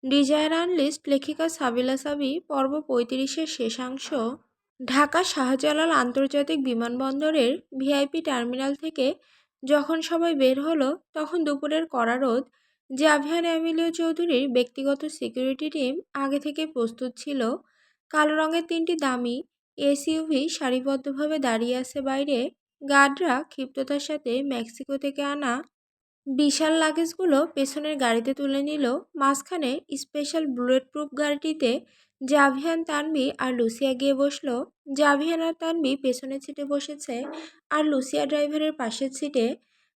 Desire unlist লেখিকা সাবিলা সাবি পর্ব ৩৫-এর শেষাংশ। ঢাকা শাহজালাল আন্তর্জাতিক বিমানবন্দরের ভিআইপি টার্মিনাল থেকে যখন সবাই বের হলো তখন দুপুরের কড়া রোদ। জাভিয়ান এমিলিও চৌধুরীর ব্যক্তিগত সিকিউরিটি টিম আগে থেকে প্রস্তুত ছিল। কালো রঙের ৩টি দামি এসইউভি সারিবদ্ধভাবে দাঁড়িয়ে আছে বাইরে। গার্ডরা ক্ষিপ্রতার সাথে মেক্সিকো থেকে আনা বিশাল লাগেজগুলো পেছনের গাড়িতে তুলে নিল। মাঝখানে স্পেশাল বুলেট প্রুফ গাড়িটিতে জাভিয়ান, তানভি আর লুসিয়া গিয়ে বসলো। জাভিয়ান আর তানভি পেছনের সিটে বসেছে আর লুসিয়া ড্রাইভারের পাশের সিটে।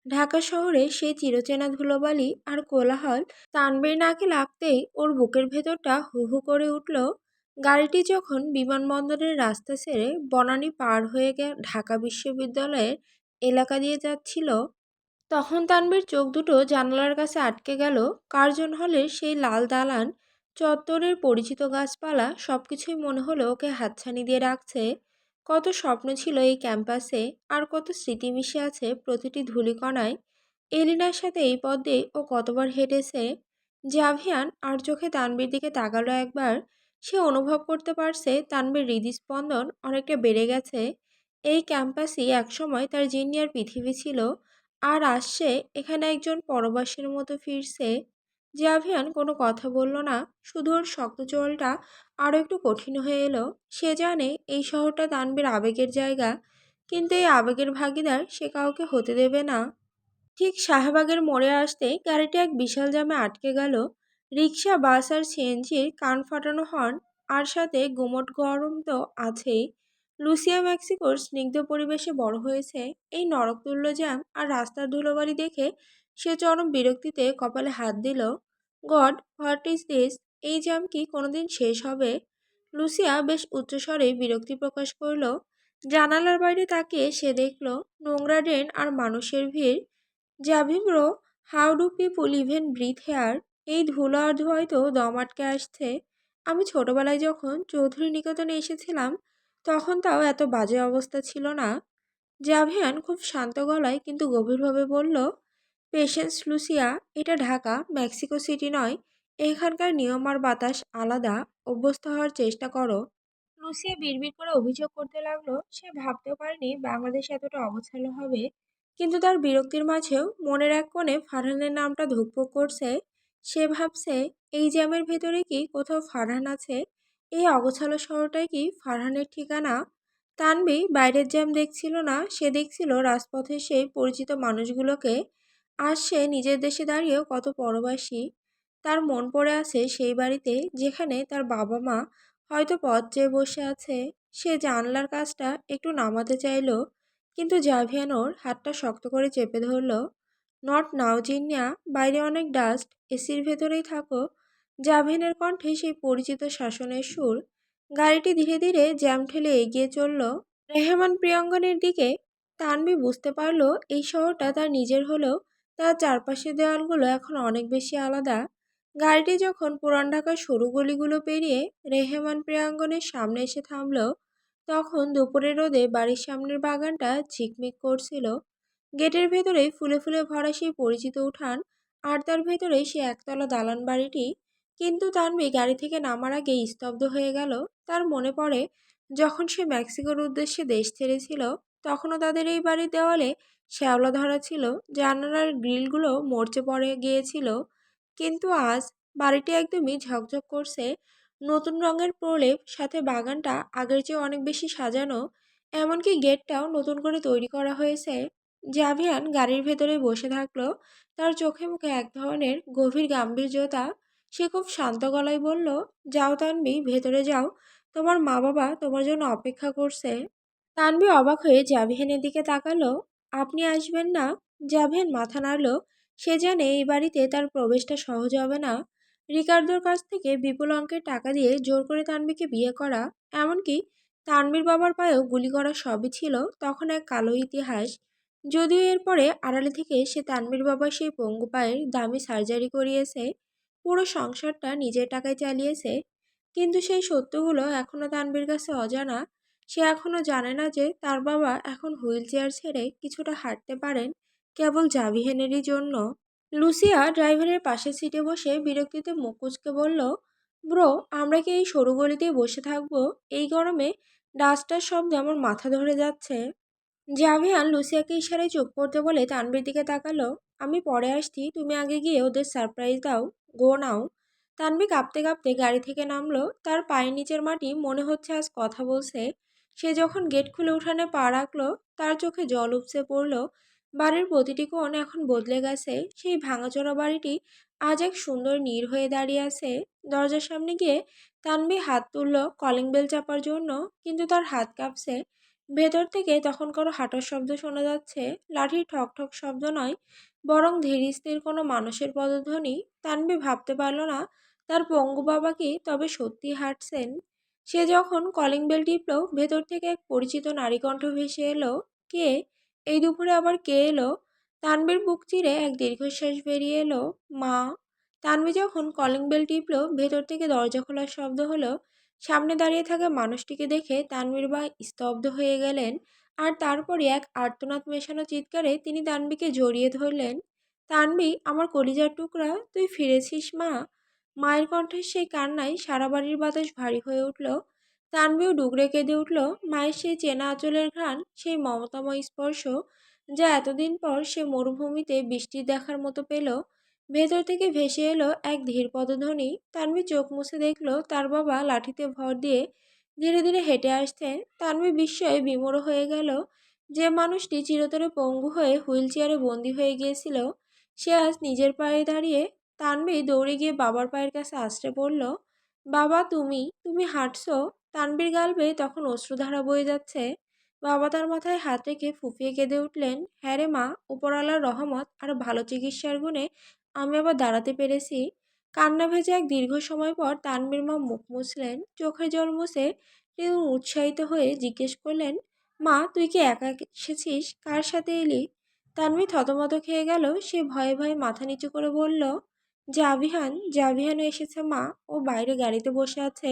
ঢাকা শহরে সেই চিরচেনা ধুলোবালি আর কোলাহল তানভীর নাকে লাগতেই ওর বুকের ভেতরটা হু হু করে উঠল। গাড়িটি যখন বিমানবন্দরের রাস্তা ছেড়ে বনানী পার হয়ে ঢাকা বিশ্ববিদ্যালয়ের এলাকা দিয়ে যাচ্ছিল, তখন তানভীর চোখ দুটো জানালার কাছে আটকে গেল। কার্জন হলের সেই লাল দালান চত্বরের পরিচিত গাছপালা সবকিছুই মনে হলো ওকে হাতছানি দিয়ে রাখছে। কত স্বপ্ন ছিল এই ক্যাম্পাসে, আর কত স্মৃতি মিশে আছে প্রতিটি ধূলিকণায়। এলিনার সাথে এই পথ দিয়ে ও কতবার হেঁটেছে। জাভিয়ান আর চোখে তানভীর দিকে তাকালো একবার। সে অনুভব করতে পারছে তানভীর হৃদস্পন্দন অনেকটা বেড়ে গেছে। এই ক্যাম্পাসই একসময় তার জিনিয়ার পৃথিবী ছিল, আর আসছে এখানে একজন পরবাসীর মতো ফিরছে। জাভিয়ান কোনো কথা বলল না, শুধু ওর শক্ত চোয়ালটা আরও একটু কঠিন হয়ে এলো। সে জানে এই শহরটা তানভীর আবেগের জায়গা, কিন্তু এই আবেগের ভাগিদার সে কাউকে হতে দেবে না। ঠিক শাহবাগের মোড়ে আসতেই গাড়িটি এক বিশাল জ্যামে আটকে গেল। রিকশা, বাস আর সিএনজির কান ফাটানো হর্ন, আর সাথে গুমট গরম তো আছেই। লুসিয়া মেক্সিকোর স্নিগ্ধ পরিবেশে বড় হয়েছে। এই নরকতুল্য জ্যাম আর রাস্তার ধুলোবালি দেখে সে চরম বিরক্তিতে কপালে হাত দিল। God, what is this? এই জ্যাম কি কোনোদিন শেষ হবে? লুসিয়া বেশ উচ্চস্বরে বিরক্তি প্রকাশ করল। জানালার বাইরে তাকিয়ে সে দেখল নোংরা ড্রেন আর মানুষের ভিড়। Javi bro, how do people even breathe here? এই ধুলো আর ধোঁয়ায় তো দম আটকে আসছে। আমি ছোটবেলায় যখন চৌধুরী নিকেতনে এসেছিলাম তখন তাও এত বাজে অবস্থা ছিল না। জাভিয়ান খুব শান্ত গলায় কিন্তু গভীরভাবে বলল, পেশেন্স লুসিয়া, এটা ঢাকা, মেক্সিকো সিটি নয়। এখানকার নিয়ম আর বাতাস আলাদা। অভ্যস্ত হওয়ার চেষ্টা করো। লুসিয়া বিড়বিড় করে অভিযোগ করতে লাগলো সে ভাবতেও পারেনি বাংলাদেশ এতটা অগোছালো হবে। কিন্তু তার বিরক্তির মাঝেও মনের এক কোণে ফারহানের নামটা ধুকপুক করছে। সে ভাবছে, এই জ্যামের ভেতরে কি কোথাও ফারহান আছে? এই অগোছালো শহরটাই কি ফারহানের ঠিকানা? তানভি বাইরের জ্যাম দেখছিল না, সে দেখছিল রাজপথের সেই পরিচিত মানুষগুলোকে। আর সে নিজের দেশে দাঁড়িয়েও কত পরবাসী। তার মন পড়ে আছে সেই বাড়িতে যেখানে তার বাবা মা হয়তো পথ চেয়ে বসে আছে। সে জানলার কাজটা একটু নামাতে চাইল, কিন্তু জাভিয়ান ওর হাতটা শক্ত করে চেপে ধরল। নট নাও জিনিয়া, বাইরে অনেক ডাস্ট, এসির ভেতরেই থাকো। জাভিয়ানের কণ্ঠে সেই পরিচিত শাসনের সুর। গাড়িটি ধীরে ধীরে জ্যাম ঠেলে এগিয়ে চলল রেহমান প্রিয়ঙ্গনের দিকে। তানভি বুঝতে পারল এই শহরটা তার নিজের হলেও তার চারপাশের দেওয়ালগুলো এখন অনেক বেশি আলাদা। গাড়িটি যখন পুরান ঢাকার সরু গলিগুলো পেরিয়ে রেহমান প্রিয়াঙ্গনের সামনে এসে থামল, তখন দুপুরের রোদে বাড়ির সামনের বাগানটা ঝিকমিক করছিল। গেটের ভেতরে ফুলে ফুলে ভরা সেই পরিচিত উঠান, আর তার ভেতরে সে একতলা দালান বাড়িটি। কিন্তু তানভি গাড়ি থেকে নামার আগে স্তব্ধ হয়ে গেল। তার মনে পড়ে যখন সে মেক্সিকোর উদ্দেশ্যে দেশ ছেড়েছিল, তখনও তাদের এই বাড়ির দেওয়ালে শ্যাওলা ধরা ছিল, জানালার গ্রিলগুলো মরচে পড়ে গিয়েছিল। কিন্তু আজ বাড়িটি একদমই ঝকঝক করছে। নতুন রঙের প্রলেপ, সাথে বাগানটা আগের চেয়ে অনেক বেশি সাজানো। এমনকি গেটটাও নতুন করে তৈরি করা হয়েছে। জাভিয়ান গাড়ির ভেতরে বসে থাকলো, তার চোখে মুখে এক ধরনের গভীর গাম্ভীর্যতা। সে খুব শান্ত গলায় বলল, যাও তানভি, ভেতরে যাও। তোমার মা বাবা তোমার জন্য অপেক্ষা করছে। তানভি অবাক হয়ে জাভিয়ানের দিকে তাকালো। আপনি আসবেন না? জাভিয়ান মাথা নাড়ল। সে জানে এই বাড়িতে তার প্রবেশটা সহজ হবে না। রিকার্ডোর কাছ থেকে বিপুল অঙ্কের টাকা দিয়ে জোর করে তানভিকে বিয়ে করা, এমনকি তানভির বাবার পায়েও গুলি করা, সবই ছিল তখন এক কালো ইতিহাস। যদিও এরপরে আড়ালে থেকে সে তানভির বাবার সেই পঙ্গু পায়ের দামি সার্জারি করিয়েছে, পুরো সংসারটা নিজের টাকায় চালিয়েছে, কিন্তু সেই সত্যগুলো এখনও তানভির কাছে অজানা। সে এখনও জানে না যে তার বাবা এখন হুইল চেয়ার ছেড়ে কিছুটা হাঁটতে পারেন কেবল জাভিয়ানেরই জন্য। লুসিয়া ড্রাইভারের পাশের সিটে বসে বিরক্তিতে মুখ কুঁচকে বলল, ব্রো, আমরা কি এই সরু গলিতেই বসে থাকবো? এই গরমে ডাস্টার শব্দে আমার মাথা ধরে যাচ্ছে। জাভিয়ান লুসিয়াকে ইশারায় চুপ করতে বলে তানভীর দিকে তাকালো। আমি পরে আসছি, তুমি আগে গিয়ে ওদের সারপ্রাইজ দাও। গো নাও। তানভীর কাঁপতে কাঁপতে গাড়ি থেকে নামলো। তার পায়ের নিচের মাটি মনে হচ্ছে আজ কথা বলছে। সে যখন গেট খুলে উঠানে পা রাখলো, তার চোখে জল উপসে পড়লো। বাড়ির প্রতিটি কোণ এখন বদলে গেছে। সেই ভাঙাচোরা বাড়িটি আজ এক সুন্দর নীড় হয়ে দাঁড়িয়ে আছে। দরজার সামনে গিয়ে তানভীর হাত তুলল কলিং বেল চাপার জন্য, কিন্তু তার হাত কাঁপছে। ভেতর থেকে তখন কারো হাঁটার শব্দ শোনা যাচ্ছে। লাঠির ঠক ঠক শব্দ নয়, বরং ধীর স্থির কোনো মানুষের পদধ্বনি। তানভীর ভাবতে পারল না তার পঙ্গু বাবা কি তবে সত্যি হাঁটছেন। সে যখন কলিং বেল টিপল, ভেতর থেকে এক পরিচিত নারী কণ্ঠ ভেসে এলো। কে? এই দুপুরে আবার কে এলো? তানভীর বুক চিরে এক দীর্ঘশ্বাস বেরিয়ে এলো। মা। তানভীর যখন কলিং বেল টিপল, ভেতর থেকে দরজা খোলার শব্দ হলো। সামনে দাঁড়িয়ে থাকা মানুষটিকে দেখে তানভীর বা স্তব্ধ হয়ে গেলেন। আর তারপরে এক আর্তনাদ মেশানো চিৎকারে তিনি তানভীকে জড়িয়ে ধরলেন। তানভী, আমার কলিজার টুকরা, তুই ফিরেছিস মা। মায়ের কণ্ঠের সেই কান্নায় সারা বাড়ির বাতাস ভারী হয়ে উঠল। তানভীও ডুকরে কেঁদে উঠল। মায়ের সেই চেনা আঁচলের ঘ্রাণ, সেই মমতাময় স্পর্শ, যা এতদিন পর সে মরুভূমিতে বৃষ্টির দেখার মতো পেল। ভেতর থেকে ভেসে এলো এক ধীর পদধ্বনি। তানভীর চোখ মুছে দেখল তার বাবা লাঠিতে ভর দিয়ে ধীরে ধীরে হেঁটে আসছেন। তানভীর বিস্ময়ে বিমূঢ় হয়ে গেল। যে মানুষটি চিরতরে পঙ্গু হয়ে হুইল চেয়ারে বন্দি হয়ে গিয়েছিল, সে আজ নিজের পায়ে দাঁড়িয়ে। তানভীর দৌড়ে গিয়ে বাবার পায়ের কাছে আছড়ে পড়ল। বাবা, তুমি তুমি হাঁটছো? তানভীর গাল বেয়ে তখন অশ্রুধারা বয়ে যাচ্ছে। বাবা তার মাথায় হাত রেখে ফুঁপিয়ে কেঁদে উঠলেন। হ্যাঁ রে মা, উপরওয়ালার রহমত আর ভালো চিকিৎসার গুণে আমি আবার দাঁড়াতে পেরেছি। কান্না ভেজে এক দীর্ঘ সময় পর তানভীর মা মুখ মুছলেন। চোখের জল মুছে তিনি উৎসাহিত হয়ে জিজ্ঞেস করলেন, মা, তুই কি একা এসেছিস? কার সাথে এলি? তানভীর থতমত খেয়ে গেল। সে ভয়ে ভয়ে মাথা নিচু করে বলল, জাভিহান। জাভিহানও এসেছে মা। ও বাইরে গাড়িতে বসে আছে।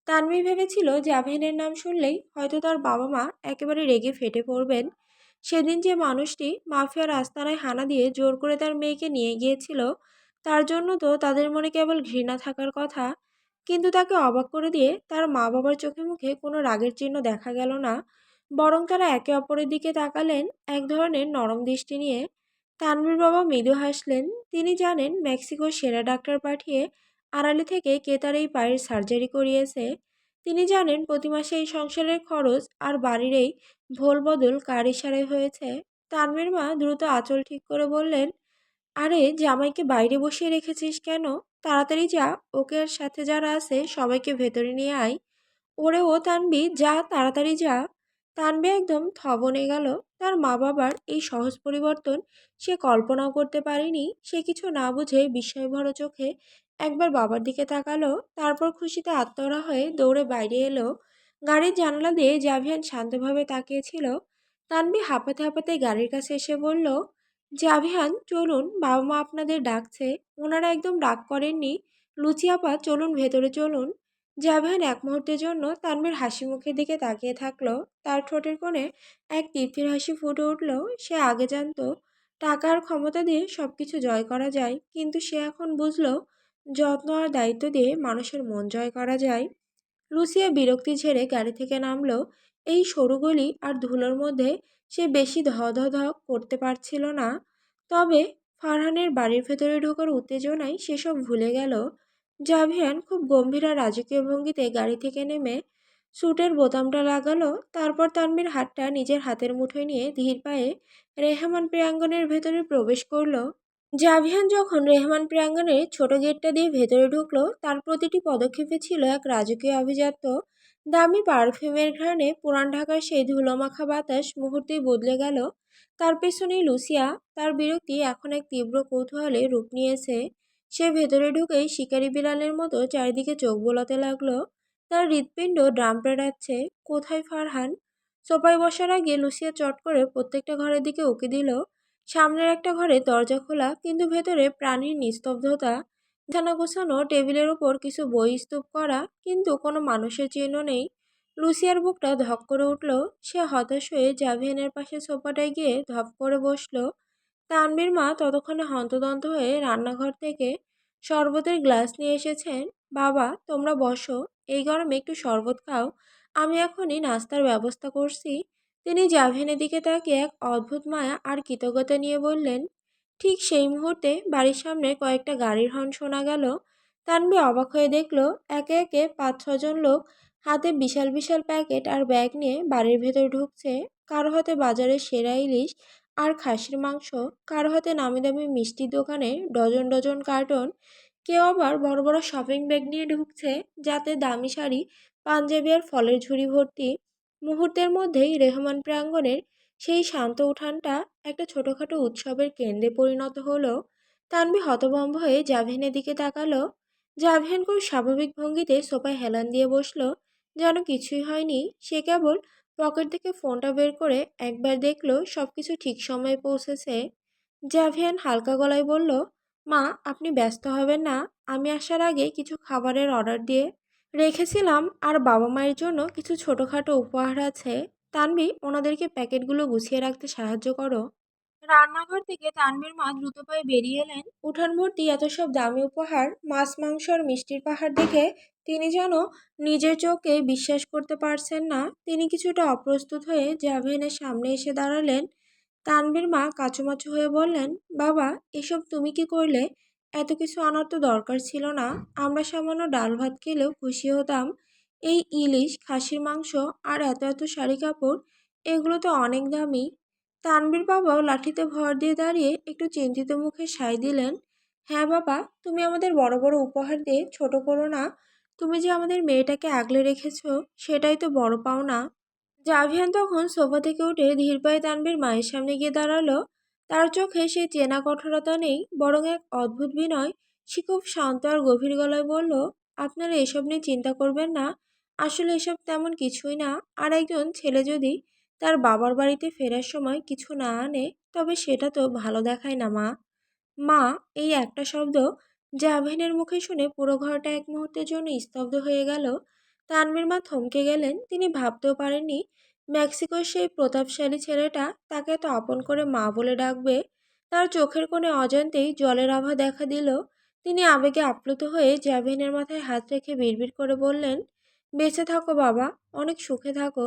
তানভীর ভেবেছিল জাভিহানের নাম শুনলেই হয়তো তার বাবা মা একেবারে রেগে ফেটে পড়বেন। সেদিন যে মানুষটি মাফিয়ার আস্তানায় হানা দিয়ে জোর করে তার মেয়েকে নিয়ে গিয়েছিল, তার জন্য তো তাদের মনে কেবল ঘৃণা থাকার কথা। কিন্তু তাকে অবাক করে দিয়ে তার মা বাবার চোখে মুখে কোনো রাগের চিহ্ন দেখা গেল না। বরং তারা একে অপরের দিকে তাকালেন এক ধরনের নরম দৃষ্টি নিয়ে। তানভীর বাবা মৃদু হাসলেন। তিনি জানেন মেক্সিকোর সেরা ডাক্তার পাঠিয়ে আড়ালে থেকে কে তার এই পায়ের সার্জারি করিয়েছে। তিনি জানেন প্রতি মাসে এই সংসারের খরচ আর বাড়ির এই ভোল বদল কার ইশারায় হয়েছে। তানভীর মা দ্রুত আঁচল ঠিক করে বললেন, আরে জামাইকে বাইরে বসিয়ে রেখেছিস কেন? তাড়াতাড়ি যা, ওকে আর সাথে যারা আছে সবাইকে ভেতরে নিয়ে আয়। ওরে ও তানভি, যা তাড়াতাড়ি যা। তানভি একদম থ বনে গেল। তার মা বাবার এই সহজ পরিবর্তন সে কল্পনাও করতে পারেনি। সে কিছু না বুঝে বিস্ময়ভরা চোখে একবার বাবার দিকে তাকালো, তারপর খুশিতে আত্মহারা হয়ে দৌড়ে বাইরে এলো। গাড়ির জানালা দিয়ে জাভিয়ান শান্তভাবে তাকিয়েছিল। তানভি হাঁপাতে হাঁপাতে গাড়ির কাছে এসে বলল, জাভিয়ান চলুন, বাবা মা আপনাদের ডাকছে। ওনারা একদম রাগ করেননি। লুচি আপা, চলুন ভেতরে চলুন। জাভিয়ান এক মুহূর্তের জন্য তানভীর হাসি মুখের দিকে তাকিয়ে থাকলো। তার ঠোঁটের কোণে এক তৃপ্তির হাসি ফুটে উঠল। সে আগে জানতো টাকা আর ক্ষমতা দিয়ে সবকিছু জয় করা যায়, কিন্তু সে এখন বুঝলো যত্ন আর দায়িত্ব দিয়ে মানুষের মন জয় করা যায়। লুসিয়া বিরক্তি ঝেড়ে গাড়ি থেকে নামলো। এই সরু গলি আর ধুলোর মধ্যে সে বেশি ধ করতে পারছিল না। তবে ফারহানের বাড়ির ভেতরে ঢোকার উত্তেজনায় সেসব ভুলে গেল। জাভিয়ান খুব গম্ভীর আর রাজকীয় ভঙ্গিতে গাড়ি থেকে নেমে স্যুটের বোতামটা লাগালো। তারপর তানভীর হাতটা নিজের হাতের মুঠোয় নিয়ে ধীর পায়ে রেহমান প্রাঙ্গণের ভেতরে প্রবেশ করলো। জাভিয়ান যখন রেহমান প্রাঙ্গণের ছোট গেটটা দিয়ে ভেতরে ঢুকলো, তার প্রতিটি পদক্ষেপে ছিল এক রাজকীয় আভিজাত্য। দামি পারফিউমের ঘ্রাণে পুরান ঢাকার সেই ধুলোমাখা বাতাস মুহূর্তেই বদলে গেল। তার পেছনেই লুসিয়া। তার বিরক্তি এখন এক তীব্র কৌতূহলে রূপ নিয়েছে। সে ভেতরে ঢুকেই শিকারি বিড়ালের মতো চারিদিকে চোখ বোলাতে লাগলো। তার হৃৎপিণ্ড ড্রাম পেড়াচ্ছে। কোথায় ফারহান? সোফায় বসার আগে লুসিয়া চট করে প্রত্যেকটা ঘরের দিকে উকি দিল। সামনের একটা ঘরে দরজা খোলা, কিন্তু ভেতরে প্রাণীর নিস্তব্ধতা। বিছানা গোছানো, টেবিলের ওপর কিছু বই স্তূপ করা, কিন্তু কোনো মানুষের চিহ্ন নেই। লুসিয়ার বুকটা ধক করে উঠল। সে হতাশ হয়ে জাভিয়ানের পাশে সোফাটায় গিয়ে ধপ করে বসলো। তানভীর মা ততক্ষণে হন্তদন্ত হয়ে রান্নাঘর থেকে শরবতের গ্লাস নিয়ে এসেছেন। বাবা, তোমরা বসো, এই গরমে একটু শরবত খাও, আমি এখনই নাস্তার ব্যবস্থা করছি। তিনি জাভেনের দিকে তাকিয়ে এক অদ্ভুত মায়া আর কৃতজ্ঞতা নিয়ে বললেন। ঠিক সেই মুহূর্তে বাড়ির সামনে কয়েকটা গাড়ির হর্ন শোনা গেল। তানভী অবাক হয়ে দেখল, একে একে ৫-৬ জন লোক হাতে বিশাল বিশাল প্যাকেট আর ব্যাগ নিয়ে বাড়ির ভেতর ঢুকছে। কারো হাতে বাজারের সেরা ইলিশ আর খাসির মাংস, কারো হাতে নামি দামি মিষ্টির দোকানে ডজন ডজন কার্টন, কেউ আবার বড় বড় শপিং ব্যাগ নিয়ে ঢুকছে যাতে দামি শাড়ি, পাঞ্জাবি আর ফলের ঝুড়ি ভর্তি। মুহূর্তের মধ্যেই রেহমান প্রাঙ্গণের সেই শান্ত উঠানটা একটা ছোটখাটো উৎসবের কেন্দ্রে পরিণত হলো। তানভি হতভম্ব হয়ে জাভেনের দিকে তাকালো। জাভেন খুব স্বাভাবিক ভঙ্গিতে সোফায় হেলান দিয়ে বসলো, যেন কিছুই হয়নি। সে কেবল পকেট থেকে ফোনটা বের করে একবার দেখলো সবকিছু ঠিক সময়ে পৌঁছেছে। জাভিয়ান হালকা গলায় বলল, মা, আপনি ব্যস্ত হবেন না, আমি আসার আগে কিছু খাবারের অর্ডার দিয়ে রেখেছিলাম আর বাবা মায়ের জন্য কিছু ছোটোখাটো উপহার আছে। তানভি, ওনাদেরকে প্যাকেটগুলো গুছিয়ে রাখতে সাহায্য করো। রান্নাঘর থেকে তানভীর মা দ্রুত পায়ে বেরিয়ে এলেন। উঠান ভর্তি এত সব দামি উপহার, মাছ মাংস আর মিষ্টির পাহাড় দেখে তিনি যেন নিজের চোখে বিশ্বাস করতে পারছেন না। তিনি কিছুটা অপ্রস্তুত হয়ে জাভেনের সামনে এসে দাঁড়ালেন। তানভীর মা কাঁচুমাচু হয়ে বললেন, বাবা, এসব তুমি কি করলে? এত কিছু আনার তো দরকার ছিল না, আমরা সামান্য ডাল ভাত খেলেও খুশি হতাম। এই ইলিশ, খাসির মাংস আর এত এত শাড়ি কাপড়, এগুলো তো অনেক দামি। তানভীর বাবাও লাঠিতে ভর দিয়ে দাঁড়িয়ে একটু চিন্তিত মুখে সায় দিলেন। হ্যাঁ বাবা, তুমি আমাদের বড় বড় উপহার দিয়ে ছোট করো না, তুমি যে আমাদের মেয়েটাকে আগলে রেখেছো, সেটাই তো বড় পাওনা। জাভিয়ান তখন সোফা থেকে উঠে ধীর পায়ে তানভীর মায়ের সামনে গিয়ে দাঁড়ালো। তার চোখে সেই চেনা কঠোরতা নেই, বরং এক অদ্ভুত বিনয়। সে খুব শান্ত আর গভীর গলায় বলল, আপনারা এসব নিয়ে চিন্তা করবেন না, আসলে এসব তেমন কিছুই না। আর একজন ছেলে যদি তার বাবার বাড়িতে ফেরার সময় কিছু না আনে, তবে সেটা তো ভালো দেখায় না মা। মা, এই একটা শব্দ জাভেনের মুখে শুনে পুরো ঘরটা এক মুহূর্তের জন্য স্তব্ধ হয়ে গেল। তানভীর মা থমকে গেলেন। তিনি ভাবতেও পারেননি মেক্সিকোর সেই প্রতাপশালী ছেলেটা তাকে এত আপন করে মা বলে ডাকবে। তার চোখের কোণে অজান্তেই জলের আভা দেখা দিল। তিনি আবেগে আপ্লুত হয়ে জাভেনের মাথায় হাত রেখে বিড়বিড় করে বললেন, বেঁচে থাকো বাবা, অনেক সুখে থাকো।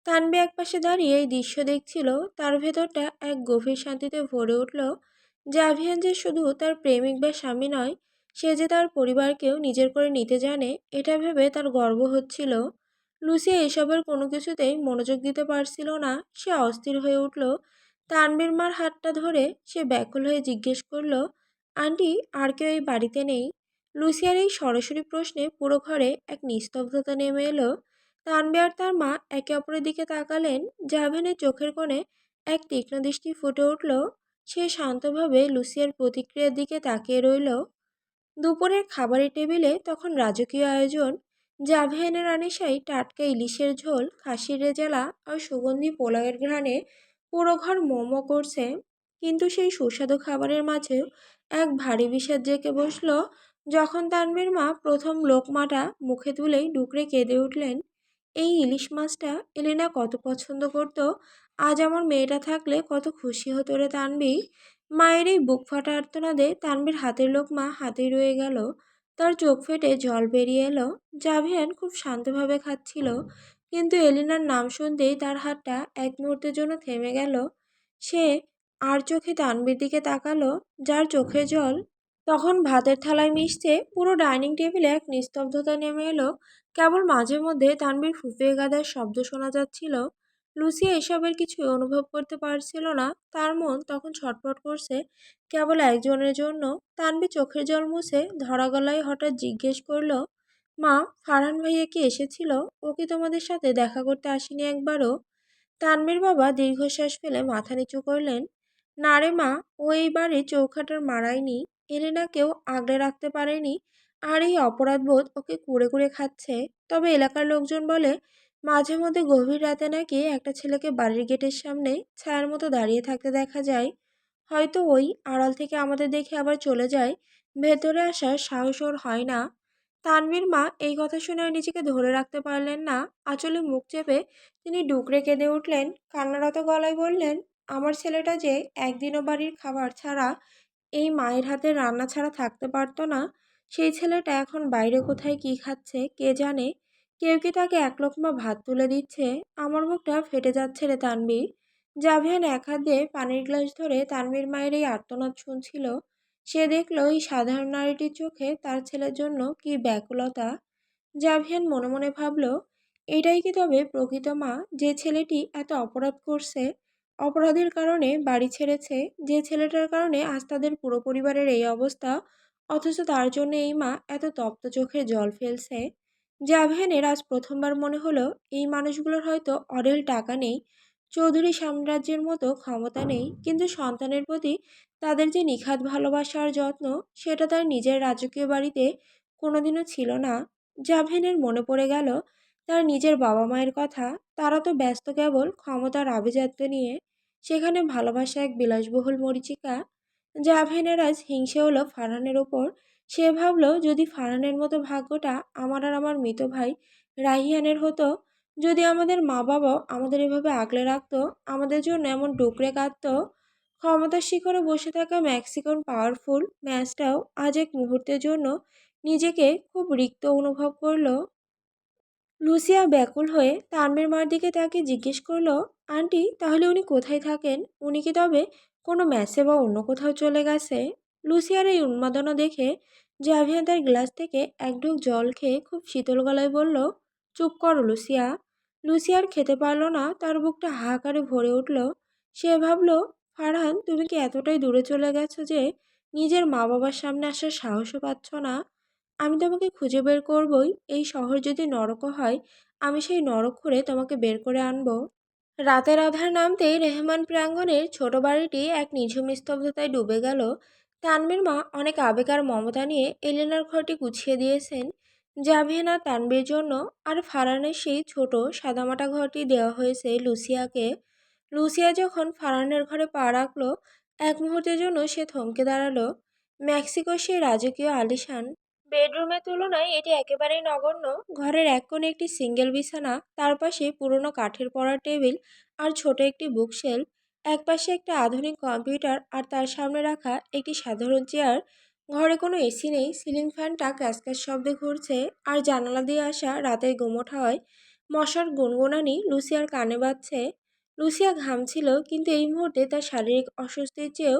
তানভী একপাশে দাঁড়িয়ে এই দৃশ্য দেখছিল। তার ভেতরটা এক গভীর শান্তিতে ভরে উঠল। জাভিয়ান যে শুধু তার প্রেমিক বা স্বামী নয়, সে যে তার পরিবারকেও নিজের করে নিতে জানে, এটা ভেবে তার গর্ব হচ্ছিল। লুসিয়া এসবের কোনো কিছুতেই মনোযোগ দিতে পারছিল না। সে অস্থির হয়ে উঠল। তানভীর মার হাতটা ধরে সে ব্যাকুল হয়ে জিজ্ঞেস করল, আন্টি, আর কেউ এই বাড়িতে নেই? লুসিয়ার এই সরাসরি প্রশ্নে পুরো ঘরে এক নিস্তব্ধতা নেমে এলো। তানভী আর তার মা একে অপরের দিকে তাকালেন। জাভেনের চোখের কোণে এক তীক্ষ্ণ দৃষ্টি ফুটে উঠল। সে শান্তভাবে লুসিয়ার প্রতিক্রিয়ার দিকে তাকিয়ে রইল। দুপুরের খাবারের টেবিলে তখন রাজকীয় আয়োজন। জাভেনের আনিসাই টাটকা ইলিশের ঝোল, খাসির রেজালা আর সুগন্ধি পোলাওয়ের ঘ্রাণে পুরো ঘর মোমো করছে। কিন্তু সেই সুস্বাদু খাবারের মাঝেও এক ভারী বিষাদ জেঁকে বসল যখন তানভীর মা প্রথম লোকমাটা মুখে তুলেই ডুকরে কেঁদে উঠলেন। এই ইলিশ মাছটা এলিনা কত পছন্দ করত, আজ আমার মেয়েটা থাকলে কত খুশি হতো রে তানভী। মায়ের এই বুক ফাটা আর্তনাদে তানভীর হাতের লোকমা হাতেই রয়ে গেল। তার চোখ ফেটে জল বেরিয়ে এলো। জাভিয়ান খুব শান্তভাবে খাচ্ছিল, কিন্তু এলিনার নাম শুনতেই তার হাতটা এক মুহূর্তের জন্য থেমে গেল। সে আর চোখে তানভীর দিকে তাকালো, যার চোখের জল তখন ভাতের থালায় মিশছে। পুরো ডাইনিং টেবিলে এক নিস্তব্ধতা নেমে এলো। কেবল মাঝে মধ্যে তানভীর ফুঁপিয়ে কাঁদার শব্দ শোনা যাচ্ছিল। লুসিয়া এসবের কিছুই অনুভব করতে পারছিল না। তার মন তখন ছটফট করছে কেবল একজনের জন্য। তানভীর চোখের জল মুছে ধরা গলায় হঠাৎ জিজ্ঞেস করলো, মা, ফারহান ভাইয়া কি এসেছিল? ও কি তোমাদের সাথে দেখা করতে আসেনি একবারও? তানভীর বাবা দীর্ঘশ্বাস ফেলে মাথা নিচু করলেন। না রে মা, ও এই বাড়ির চৌখাটার মারায়নি, এলেনাকেও আগলে রাখতে পারেনি, আর এই অপরাধবোধ ওকে কুড়ে কুড়ে খাচ্ছে। তবে এলাকার লোকজন বলে মাঝে মধ্যে গভীর রাতে নাকি একটা ছেলেকে বাড়ির গেটের সামনে ছায়ার মতো দাঁড়িয়ে থাকতে দেখা যায়। হয়তো ওই আড়াল থেকে আমাদের দেখে আবার চলে যায়। ভেতরে আসার সাহস ওর হয় না। তানভীর মা এই কথা শুনে আর নিজেকে ধরে রাখতে পারলেন না। আঁচলে মুখ চেপে তিনি ডুকরে কেঁদে উঠলেন। কান্নারত গলায় বললেন, আমার ছেলেটা যে একদিনও বাড়ির খাবার ছাড়া এই মায়ের হাতের রান্না ছাড়া থাকতে পারতো না, সেই ছেলেটা এখন বাইরে কোথায় কি খাচ্ছে কে জানে। কেউ কি তাকে এক লোকমা ভাত তুলে দিচ্ছে? আমার মুখটা ফেটে যাচ্ছে রে তানবীর। জাভিয়ান এক হাত দিয়ে পানির গ্লাস ধরে তানবীর মায়ের এই আর্তনাদ শুনছিল। সে দেখলো এই সাধারণ নারীটির চোখে তার ছেলের জন্য কি ব্যাকুলতা। জাভিয়ান মনে মনে ভাবল, এটাই কি তবে প্রকৃত মা, যে ছেলেটি এত অপরাধ করছে, অপরাধের কারণে বাড়ি ছেড়েছে, যে ছেলেটার কারণে আজ তাদের পুরো পরিবারের এই অবস্থা, অথচ তার জন্য এই মা এত তপ্ত চোখে জল ফেলছে। জাভিয়ানের আজ প্রথমবার মনে হলো এই মানুষগুলোর হয়তো অঢেল টাকা নেই, চৌধুরী সাম্রাজ্যের মতো ক্ষমতা নেই, কিন্তু সন্তানের প্রতি তাদের যে নিখাদ ভালোবাসা আর যত্ন, সেটা তার নিজের রাজকীয় বাড়িতে কোনোদিনও ছিল না। জাভেনের মনে পড়ে গেল তার নিজের বাবা মায়ের কথা। তারা তো ব্যস্ত কেবল ক্ষমতার আভিজাত্য নিয়ে, সেখানে ভালোবাসা এক বিলাসবহুল মরীচিকা। জাভেনের আজ হিংসে হলো ফারহানের ওপর। সে ভাবল, যদি ফারহানের মতো ভাগ্যটা আমার আর আমার মৃত ভাই রাইহানের হতো, যদি আমাদের মা বাবাও আমাদের এভাবে আগলে রাখতো, আমাদের জন্য এমন ডুকরে কাঁদতো। ক্ষমতার শিখরে বসে থাকা মেক্সিকান পাওয়ারফুল ম্যাচটাও আজ এক মুহূর্তের জন্য নিজেকে খুব রিক্ত অনুভব করলো। লুসিয়া ব্যাকুল হয়ে তানভীর মার দিকে তাকে জিজ্ঞেস করলো, আন্টি তাহলে উনি কোথায় থাকেন? উনি কি তবে কোনো ম্যাচে বা অন্য কোথাও চলে গেছে? লুসিয়ার এই উন্মাদনা দেখে জাভিয়া তার গ্লাস থেকে এক ঢোক জল খেয়ে খুব শীতল গলায় বলল, চুপ করো লুসিয়া। লুসিয়ার খেতে পারল না, তার বুকটা হাহাকারে ভরে উঠল। সে ভাবল, ফারহান তুমি কি এতটাই দূরে চলে গেছো যে নিজের মা বাবার সামনে আসার সাহসও পাচ্ছ না? আমি তোমাকে খুঁজে বের করবই। এই শহর যদি নরকও হয়, আমি সেই নরক করে তোমাকে বের করে আনবো। রাতের আধার নামতেই রেহমান প্রাঙ্গণের ছোট বাড়িটি এক নিঝুম স্তব্ধতায় ডুবে গেল। তানভীর মা অনেক আবেগ আর মমতা নিয়ে এলেনার ঘরটি গুছিয়ে দিয়েছেন জাভিয়ান আর তানভীর জন্য। আর ফারহানের সেই ছোট সাদামাটা ঘরটি দেওয়া হয়েছে লুসিয়াকে। লুসিয়া যখন ফারহানের ঘরে পা রাখলো, এক মুহূর্তের জন্য সে থমকে দাঁড়ালো। মেক্সিকোর সেই রাজকীয় আলিশান বেডরুমের তুলনায় এটি একেবারেই নগণ্য। ঘরের এক কোণে একটি সিঙ্গেল বিছানা, তার পাশে পুরনো কাঠের পড়া টেবিল আর ছোট একটি বুকশেলফ, এক পাশে একটা আধুনিক কম্পিউটার আর তার সামনে রাখা একটি সাধারণ চেয়ার। ঘরে কোনো এসি নেই, সিলিং ফ্যানটা ক্যাসক্যাস শব্দে ঘুরছে, আর জানালা দিয়ে আসা রাতের গুমোট হাওয়ায় মশার গুনগুনানি লুসিয়ার কানে বাজছে। লুসিয়া ঘামছিল, কিন্তু এই মুহূর্তে তার শারীরিক অস্বস্তির চেয়েও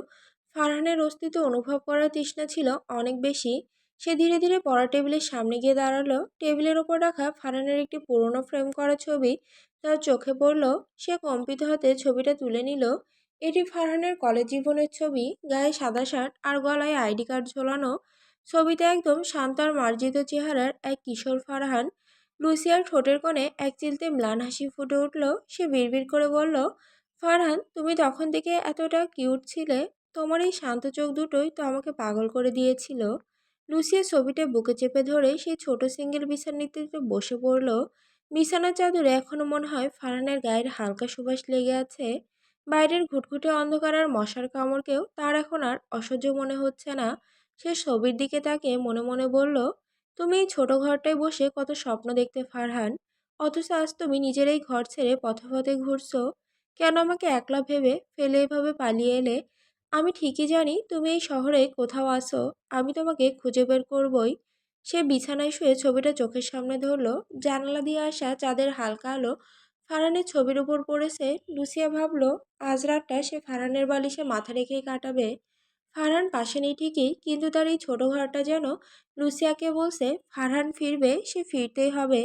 ফারহানের অস্তিত্ব অনুভব করার তৃষ্ণা ছিল অনেক বেশি। সে ধীরে ধীরে পড়া টেবিলের সামনে গিয়ে দাঁড়ালো। টেবিলের ওপর রাখা ফারহানের একটি পুরনো ফ্রেম করা ছবি তার চোখে পড়ল। সে কম্পিত হাতে ছবিটা তুলে নিল। এটি ফারহানের কলেজ জীবনের ছবি, গায়ে সাদা শার্ট আর গলায় আইডি কার্ড ঝোলানো। ছবিতে একদম শান্ত আর মার্জিত চেহারার এক কিশোর ফারহান। লুসিয়ার ঠোঁটের কোণে এক চিলতে ম্লান হাসি ফুটে উঠল। সে বিড়বিড় করে বলল, ফারহান তুমি তখন থেকে এতটা কিউট ছিলে, তোমার এই শান্ত চোখ দুটোই তো আমাকে পাগল করে দিয়েছিল। লুসিয়া ছবিটা বুকে চেপে ধরে সেই ছোট সিঙ্গেল বিছানাটিতে বসে পড়ল। বিছানার চাদরে এখনো মনে হয় ফারহানের গায়ের হালকা সুবাস লেগে আছে। বাইরের ঘুটঘুটে অন্ধকার আর মশার কামড়কেও তার এখন আর অসহ্য মনে হচ্ছে না। সে ছবির দিকে তাকিয়ে মনে মনে বলল, তুমি এই ছোট ঘরটায় বসে কত স্বপ্ন দেখতে ফারহান, অথচ আজ তুমি নিজের এই ঘর ছেড়ে পথে পথে ঘুরছো। কেন আমাকে একলা ভেবে ফেলে এভাবে পালিয়ে এলে? আমি ঠিকই জানি তুমি এই শহরে কোথাও আছো, আমি তোমাকে খুঁজে বের করবই। সে বিছানায় শুয়ে ছবিটা চোখের সামনে ধরল। জানালা দিয়ে আসা চাঁদের হালকা আলো ফারহানের ছবির উপর পড়েছে। লুসিয়া ভাবল, আজ রাতটা সে ফারহানের বালিশে মাথা রেখেই কাটাবে। ফারহান পাশে নেই ঠিকই, কিন্তু তার এই ছোট ঘরটা যেন লুসিয়াকে বলছে, ফারহান ফিরবে, সে ফিরতেই হবে।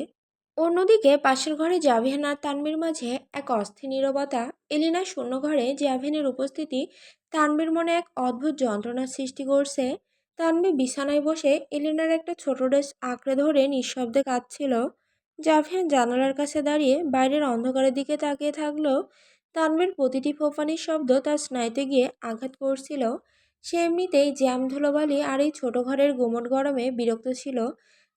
অন্যদিকে পাশের ঘরে জাভিয়ান আর তানভীর মাঝে এক অস্থির নীরবতা। এলিনার শূন্য ঘরে জাভিয়ানের উপস্থিতি তানভীর মনে এক অদ্ভুত যন্ত্রণার সৃষ্টি করছে। তানভীর বিছানায় বসে এলিনার একটা ছোট ড্রেস আঁকড়ে ধরে নিঃশব্দে কাঁদছিল। জাভিয়ান জানালার কাছে দাঁড়িয়ে বাইরের অন্ধকারের দিকে তাকিয়ে থাকলো। তানভীর প্রতিটি ফোঁফানির শব্দ তার স্নায়ুতে গিয়ে আঘাত করছিল। সে এমনিতেই জ্যাম ধুলোবালি আর এই ছোট ঘরের গুমট গরমে বিরক্ত ছিল।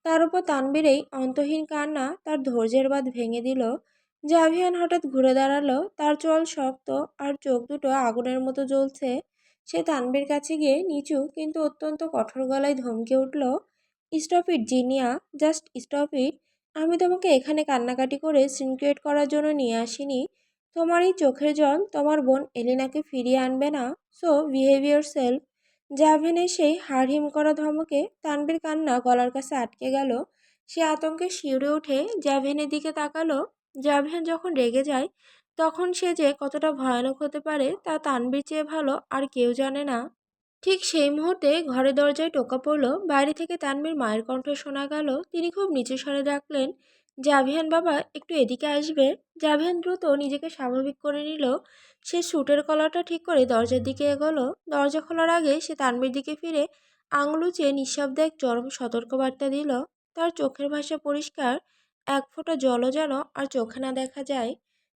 তার উপর তানভীর এই অন্তহীন কান্না তার ধৈর্যের বাঁধ ভেঙে দিল। জাভিয়ান হঠাৎ ঘুরে দাঁড়ালো, তার চোয়াল শক্ত আর চোখ দুটো আগুনের মতো জ্বলছে। সে তানভীর কাছে গিয়ে নিচু কিন্তু অত্যন্ত কঠোর গলায় ধমকে উঠল, stop it Zinia, just stop it. আমি তোমাকে এখানে কান্নাকাটি করে সিন ক্রিয়েট করার জন্য নিয়ে আসিনি। তোমার এই চোখের জল তোমার বোন এলিনাকে ফিরিয়ে আনবে না। So behave yourself. জাভেনের সেই হাড়হিম করা ধমকে তানবীর কান্না গলার কাছে আটকে গেল। সে আতঙ্কে শিউরে উঠে জাভেনের দিকে তাকালো। জাভেন যখন রেগে যায় তখন সে যে কতটা ভয়ানক হতে পারে তা তানবীর চেয়ে ভালো আর কেউ জানে না। ঠিক সেই মুহূর্তে ঘরের দরজায় টোকা পড়ল। বাইরে থেকে তানবীর মায়ের কণ্ঠ শোনা গেল। তিনি খুব নিচু স্বরে ডাকলেন, জাভিয়ান বাবা, একটু এদিকে আসবে। জাভিয়ান দ্রুত নিজেকে স্বাভাবিক করে নিল। সে স্যুটের কলারটা ঠিক করে দরজার দিকে এগোলো। দরজা খোলার আগে সে তানবীর দিকে ফিরে আঙুল উঁচিয়ে নিঃশব্দে এক চরম সতর্কবার্তা দিল। তার চোখের ভাষা পরিষ্কার, এক ফোঁটা জলও যেন আর চোখে না দেখা যায়।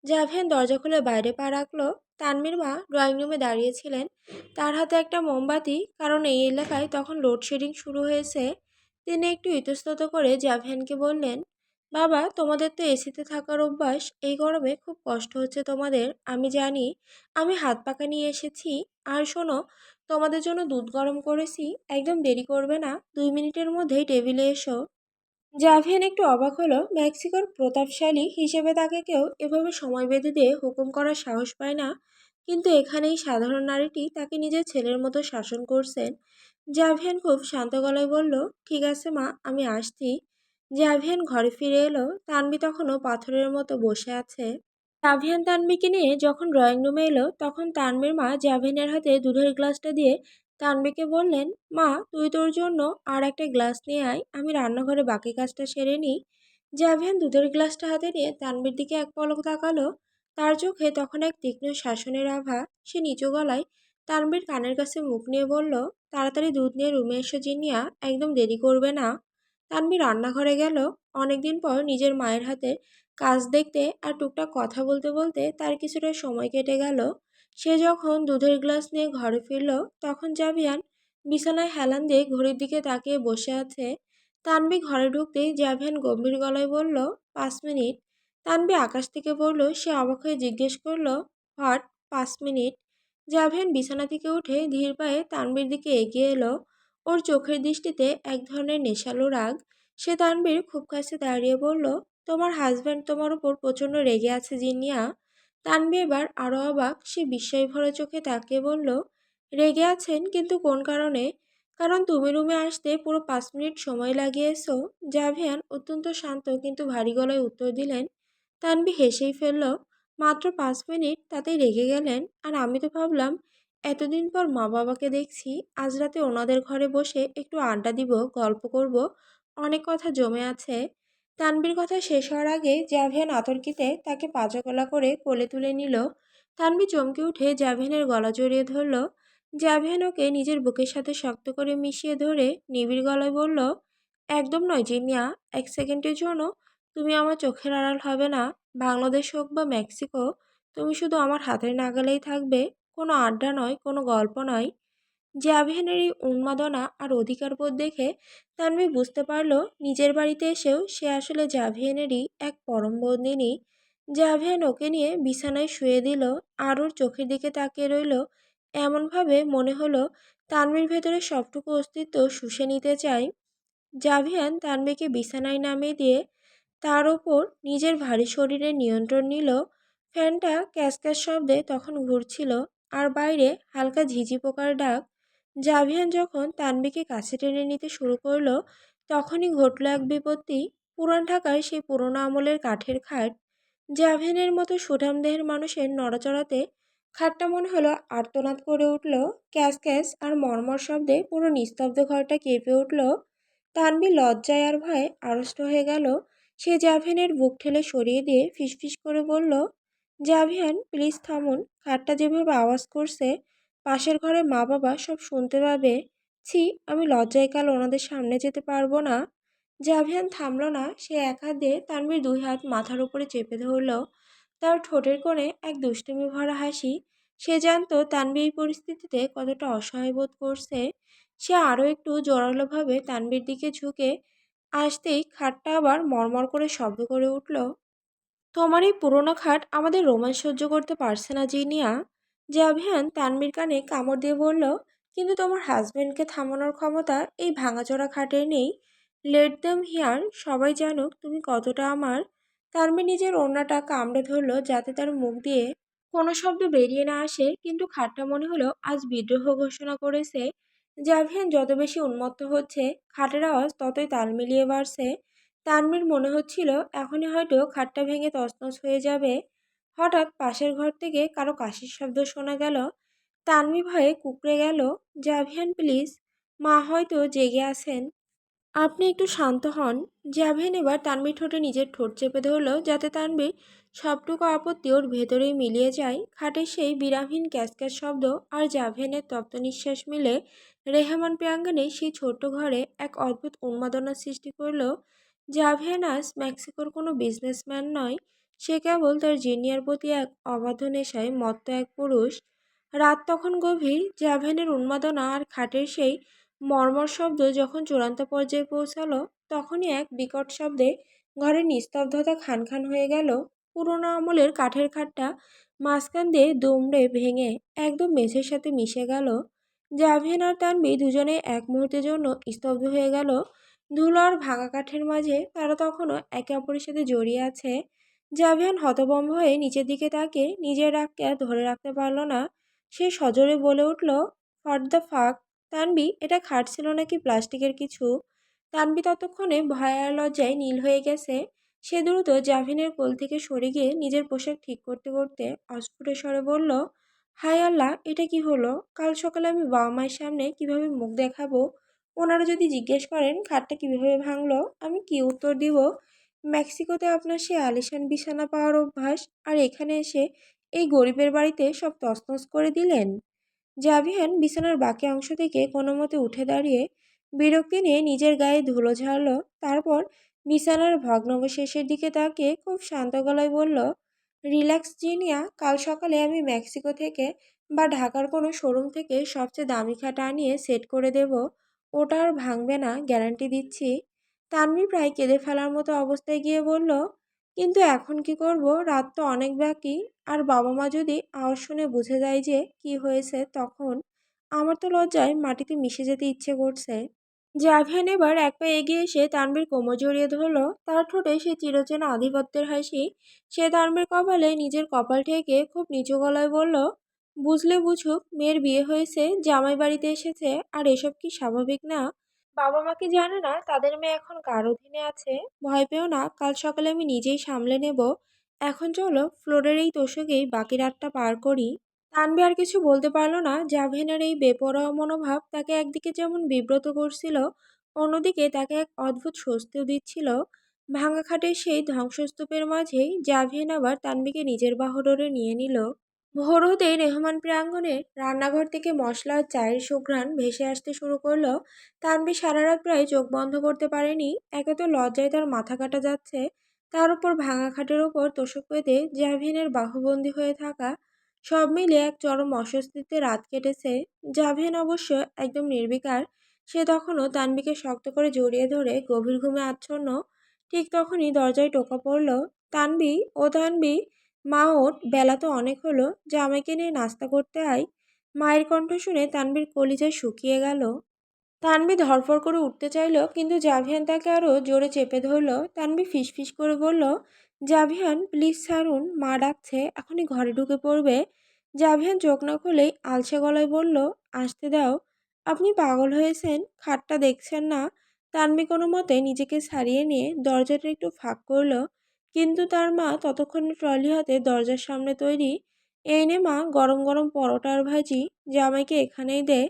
জাভিয়ান দরজা খুলে বাইরে পা রাখলো। তানবীর মা ড্রয়িং রুমে দাঁড়িয়েছিলেন, তার হাতে একটা মোমবাতি, কারণ এই এলাকায় তখন লোডশেডিং শুরু হয়েছে। তিনি একটু ইতস্তত করে জাভিয়ানকে বললেন, বাবা, তোমাদের তো এসিতে থাকার অভ্যাস, এই গরমে খুব কষ্ট হচ্ছে তোমাদের, আমি জানি। আমি হাত পাকা নিয়ে এসেছি। আর শোনো, তোমাদের জন্য দুধ গরম করেছি, একদম দেরি করবে না, 2 মিনিটের মধ্যেই টেবিলে এসো। জাভিয়ান একটু অবাক হলো। মেক্সিকোর প্রতাপশালী হিসেবে তাকে কেউ এভাবে সময় বেঁধে দিয়ে হুকুম করার সাহস পায় না, কিন্তু এখানে এই সাধারণ নারীটি তাকে নিজের ছেলের মতো শাসন করছেন। জাভিয়ান খুব শান্ত গলায় বলল, ঠিক আছে মা, আমি আসছি। জাভিয়ান ঘরে ফিরে এলো। তানবি তখনও পাথরের মতো বসে আছে। জাভিয়ান তানবিকে নিয়ে যখন ড্রয়িং রুমে এলো তখন তানবির মা জাভিয়ানের হাতে দুধের গ্লাসটা দিয়ে তানবিকে বললেন, মা, তুই তোর জন্য আর একটা গ্লাস নিয়ে আয়, আমি রান্নাঘরে বাকি কাজটা সেরে নিই। জাভিয়ান দুধের গ্লাসটা হাতে নিয়ে তানবির দিকে এক পলক তাকালো। তার চোখে তখন এক তীক্ষ্ণ শাসনের আভা। সে নিচু গলায় তানবির কানের কাছে মুখ নিয়ে বলল, তাড়াতাড়ি দুধ নিয়ে রুমে এসো জিনিয়া, একদম দেরি করবে না। তানবি রান্নাঘরে গেল। অনেকদিন পর নিজের মায়ের হাতে কাজ দেখতে আর টুকটাক কথা বলতে বলতে তার কিছুটা সময় কেটে গেল। সে যখন দুধের গ্লাস নিয়ে ঘরে ফিরল তখন জাভিয়ান বিছানায় হেলান দিয়ে ঘড়ির দিকে তাকিয়ে বসে আছে। তানবি ঘরে ঢুকতেই জাভিয়ান গম্ভীর গলায় বলল, 5 মিনিট। তানবি আকাশ থেকে পড়ল। সে অবাক হয়ে জিজ্ঞেস করলো, হোয়াট, 5 মিনিট? জাভিয়ান বিছানা থেকে উঠে ধীর পায়ে তানবির দিকে এগিয়ে এলো। ওর চোখের দৃষ্টিতে এক ধরনের নেশালো রাগ। সে তানবীর খুব কাছে দাঁড়িয়ে বলল, তোমার হাজব্যান্ড তোমার উপর প্রচণ্ড রেগে আছে জিনিয়া। তানবী এবার আরও অবাক। সে বিস্ময় ভরা চোখে তাকিয়ে বলল, রেগে আছেন? কিন্তু কোন কারণে? কারণ তুমি রুমে আসতে পুরো 5 মিনিট সময় লাগিয়েছো। জাভিয়ান অত্যন্ত শান্ত কিন্তু ভারী গলায় উত্তর দিলেন। তানবী হেসেই ফেলল, মাত্র 5 মিনিট, তাতেই রেগে গেলেন? আর আমি তো ভাবলাম এতদিন পর মা বাবাকে দেখছি, আজ রাতে ওনাদের ঘরে বসে একটু আড্ডা দিব, গল্প করব, অনেক কথা জমে আছে। তানবীর কথা শেষ হওয়ার আগে জাভিয়ান আতর্কিতে তাকে পাজাগলা করে কোলে তুলে নিল। তানবী চমকে উঠে জাভিয়ানের গলা জড়িয়ে ধরল। জাভিয়ান ওকে নিজের বুকের সাথে শক্ত করে মিশিয়ে ধরে নিবিড় গলায় বলল, একদম নয় জিনিয়া, 1 সেকেন্ডের জন্য তুমি আমার চোখের আড়াল হবে না। বাংলাদেশ হোক বা মেক্সিকো, তুমি শুধু আমার হাতের নাগালেই থাকবে। কোনো আড্ডা নয়, কোনো গল্প নয়। জাভিয়ানের এই উন্মাদনা আর অধিকারবোধ দেখে তানভি বুঝতে পারল নিজের বাড়িতে এসেও সে আসলে জাভিয়ানেরই এক পরম বন্দিনী। জাভিয়ান ওকে নিয়ে বিছানায় শুয়ে দিল আর ওর চোখের দিকে তাকিয়ে রইল এমনভাবে মনে হলো তানভির ভেতরে সবটুকু অস্তিত্ব শুষে নিতে চায়। জাভিয়ান তানভিকে বিছানায় নামিয়ে দিয়ে তার ওপর নিজের ভারী শরীরে নিয়ন্ত্রণ নিল। ফ্যানটা ক্যাসক্যাস শব্দে তখন ঘুরছিল আর বাইরে হালকা ঝিঝি পোকার ডাক। জাভিয়ান যখন তানবিকে কাছে টেনে নিতে শুরু করলো তখনই ঘটল এক বিপত্তি। পুরান ঢাকার সেই পুরোনো আমলের কাঠের খাট। জাভিয়ানের মতো সুঠামদেহের মানুষের নড়াচড়াতে খাটটা মনে হলো আর্তনাদ করে উঠল। ক্যাস ক্যাস আর মর্মর শব্দে পুরো নিস্তব্ধ ঘরটা কেঁপে উঠল। তানবি লজ্জায় আর ভয়ে আড়ষ্ট হয়ে গেল। সে জাভিয়ানের বুক ঠেলে সরিয়ে দিয়ে ফিসফিস করে বলল, জাভিয়ান, প্লিজ থামুন, খাটটা যেভাবে আওয়াজ করছে পাশের ঘরে মা বাবা সব শুনতে পাবে। ছি, আমি লজ্জায় কাল ওনাদের সামনে যেতে পারবো না। জাভিয়ান থামল না। সে এক হাত দিয়ে তানবীর 2 হাত মাথার উপরে চেপে ধরল। তার ঠোঁটের কোণে এক দুষ্টুমি ভরা হাসি। সে জানতো তানবী এই পরিস্থিতিতে কতটা অসহায় বোধ করছে। সে আরও একটু জোরালোভাবে তানবীর দিকে ঝুঁকে আসতেই খাটটা আবার মরমর করে শব্দ করে উঠল। তোমার এই পুরোনো খাট আমাদের রোমাঞ্চ সহ্য করতে পারছে না জিনিয়া। জাভিয়ান তানবীর কানে কামড় দিয়ে বলল, কিন্তু তোমার হাজবেন্ডকে থামানোর ক্ষমতা এই ভাঙাচোরা খাটের নেই। লেট দেম হিয়ার, সবাই জানুক তুমি কতটা আমার। তানভীর নিজের ওড়নাটা কামড়ে ধরল যাতে তার মুখ দিয়ে কোনো শব্দ বেরিয়ে না আসে, কিন্তু খাটটা মনে হলো আজ বিদ্রোহ ঘোষণা করেছে। জাভিয়ান যত বেশি উন্মত্ত হচ্ছে, খাটের আওয়াজ ততই তাল মিলিয়ে বাড়ছে। তানভীর মনে হচ্ছিল এখনই হয়তো খাটটা ভেঙে তছনছ হয়ে যাবে। হঠাৎ পাশের ঘর থেকে কারো কাশির শব্দ শোনা গেল। তানভীর ভয়ে কুঁকড়ে গেল। জাভিয়ান প্লিজ, মা হয়তো জেগে আছেন, আপনি একটু শান্ত হন। জাভিয়ান এবার তানভীর ঠোঁটে নিজের ঠোঁট চেপে ধরল যাতে তানভীর সবটুকু আপত্তি ওর ভেতরেই মিলিয়ে যায়। খাটের সেই বিরামহীন ক্যাসক্যাস শব্দ আর জাভিয়ানের তপ্ত নিঃশ্বাস মিলে রেহমান প্রাঙ্গণে সেই ছোট্ট ঘরে এক অদ্ভুত উন্মাদনা সৃষ্টি করল। জাভিয়ান আজ মেক্সিকোর কোনো বিজনেসম্যান নয়, সে কেবল তার জিনিয়ার প্রতি এক অবাধ নেশায় মত্ত এক পুরুষ। রাত তখন গভীর। জাভিয়ানের উন্মাদনা আর খাটের সেই মর্মর শব্দ যখন চূড়ান্ত পর্যায়ে পৌঁছালো, তখনই এক বিকট শব্দে ঘরের নিস্তব্ধতা খান খান হয়ে গেল। পুরোনো আমলের কাঠের খাটটা মাঝখান দিয়ে দুমড়ে ভেঙে একদম মেঝের সাথে মিশে গেল। জাভিয়ান আর তানভি দুজনে এক মুহূর্তের জন্য স্তব্ধ হয়ে গেল। ধুলো আর ভাঙা কাঠের মাঝে তারা তখনও একে অপরের সাথে জড়িয়ে আছে। জাভিয়ান হতভম্ব হয়ে নিচের দিকে তাকিয়ে নিজের রাগকে আর ধরে রাখতে পারল না। সে সজোরে বলে উঠল, হোয়াট দ্য ফাক। তানভি, এটা খাট ছিল নাকি প্লাস্টিকের কিছু? তানভি ততক্ষণে ভয় আর লজ্জায় নীল হয়ে গেছে। সে দ্রুত জাভিনের কোল থেকে সরে গিয়ে নিজের পোশাক ঠিক করতে করতে অস্ফুট স্বরে বলল, হায় আল্লাহ, এটা কি হলো? কাল সকালে আমি বাবা মায়ের সামনে কিভাবে মুখ দেখাবো? ওনারা যদি জিজ্ঞেস করেন খাটটা কিভাবে ভাঙলো, আমি কি উত্তর দিব? মেক্সিকোতে আপনার সে আলিশান বিছানা পাওয়ার অভ্যাস, আর এখানে এসে এই গরিবের বাড়িতে সব তছনছ করে দিলেন। জাভিয়ান বিছানার বাকি অংশ থেকে কোনো মতে উঠে দাঁড়িয়ে বিরক্তি নিয়ে নিজের গায়ে ধুলো ঝাড়ল। তারপর বিছানার ভগ্নাবশেষের দিকে তাকিয়ে খুব শান্ত গলায় বলল, রিল্যাক্স জিনিয়া, কাল সকালে আমি মেক্সিকো থেকে বা ঢাকার কোনো শোরুম থেকে সবচেয়ে দামি খাট আনিয়ে সেট করে দেব। ওটা আর ভাঙবে না, গ্যারান্টি দিচ্ছি। তানভি প্রায় কেঁদে ফেলার মতো অবস্থায় গিয়ে বলল, কিন্তু এখন কি করব? রাত তো অনেক বাকি। আর বাবা মা যদি আওয়াজ শুনে বুঝে যায় যে কি হয়েছে, তখন আমার তো লজ্জায় মাটিতে মিশে যেতে ইচ্ছে করছে। জাভিয়ান এবার এক পা এগিয়ে এসে তানভীর কোমর জড়িয়ে ধরল। তার ঠোঁটে সে চিরচেনা আধিপত্যের হাসি। সে তানভীর কপালে নিজের কপাল ঠেকে খুব নিচু গলায় বলল, বুঝলে বুঝুক, মেয়ের বিয়ে হয়েছে, জামাই বাড়িতে এসেছে, আর এসব কি স্বাভাবিক না? বাবা মা কি জানে না তাদের মেয়ে এখন কার অধীনে আছে? ভয় পেও না, কাল সকালে আমি নিজেই সামলে নেব। এখন চলো ফ্লোরের এই তোষকেই বাকি রাতটা পার করি। তানভি আর কিছু বলতে পারল না। জাভিনের এই বেপরোয়া মনোভাব তাকে একদিকে যেমন বিব্রত করছিল, অন্যদিকে তাকে এক অদ্ভুত স্বস্তিও দিচ্ছিল। ভাঙা খাটের সেই ধ্বংসস্তূপের মাঝেই জাভিয়ান আবার তানভিকে নিজের বাহুডোরে নিয়ে নিল। ভোর হতেই রেহমান প্রাঙ্গণে রান্নাঘর থেকে মশলা আর চায়ের সুঘ্রাণ ভেসে আসতে শুরু করলো। তানভি সারা রাত প্রায় চোখ বন্ধ করতে পারেনি। একে তো লজ্জায় তার মাথা কাটা যাচ্ছে, তার উপর ভাঙা খাটের ওপর তোষক পেতে জাভিয়ানের বাহুবন্দী হয়ে থাকা, সব মিলিয়ে এক চরম অস্বস্তিতে রাত কেটেছে। জাভিয়ান অবশ্য একদম নির্বিকার। সে তখনও তানভিকে শক্ত করে জড়িয়ে ধরে গভীর ঘুমে আচ্ছন্ন। ঠিক তখনই দরজায় টোকা পড়ল। তানভি, ও তানভি, মা ওঠ, বেলা তো অনেক হলো, জামাইকে নিয়ে নাস্তা করতে আয়। মায়ের কণ্ঠ শুনে তানভীর কলিজা শুকিয়ে গেল। তানভি ধরফর করে উঠতে চাইল, কিন্তু জাভিয়ান তাকে আরও জোরে চেপে ধরল। তানভি ফিসফিস করে বলল, জাভিয়ান প্লিজ ছাড়ুন, মা ডাকছে, এখনই ঘরে ঢুকে পড়বে। জাভিয়ান চোখ না খুলেই আলসে গলায় বলল, আসতে দাও। আপনি পাগল হয়েছেন? খাটটা দেখছেন না? তানভি কোনো মতে নিজেকে ছাড়িয়ে নিয়ে দরজাটা একটু ফাঁক করল, কিন্তু তার মা ততক্ষণে ট্রলি হাতে দরজার সামনে তৈরি। এই নে মা, গরম গরম পরোটা আর ভাজি, জামাইকে এখানেই দে,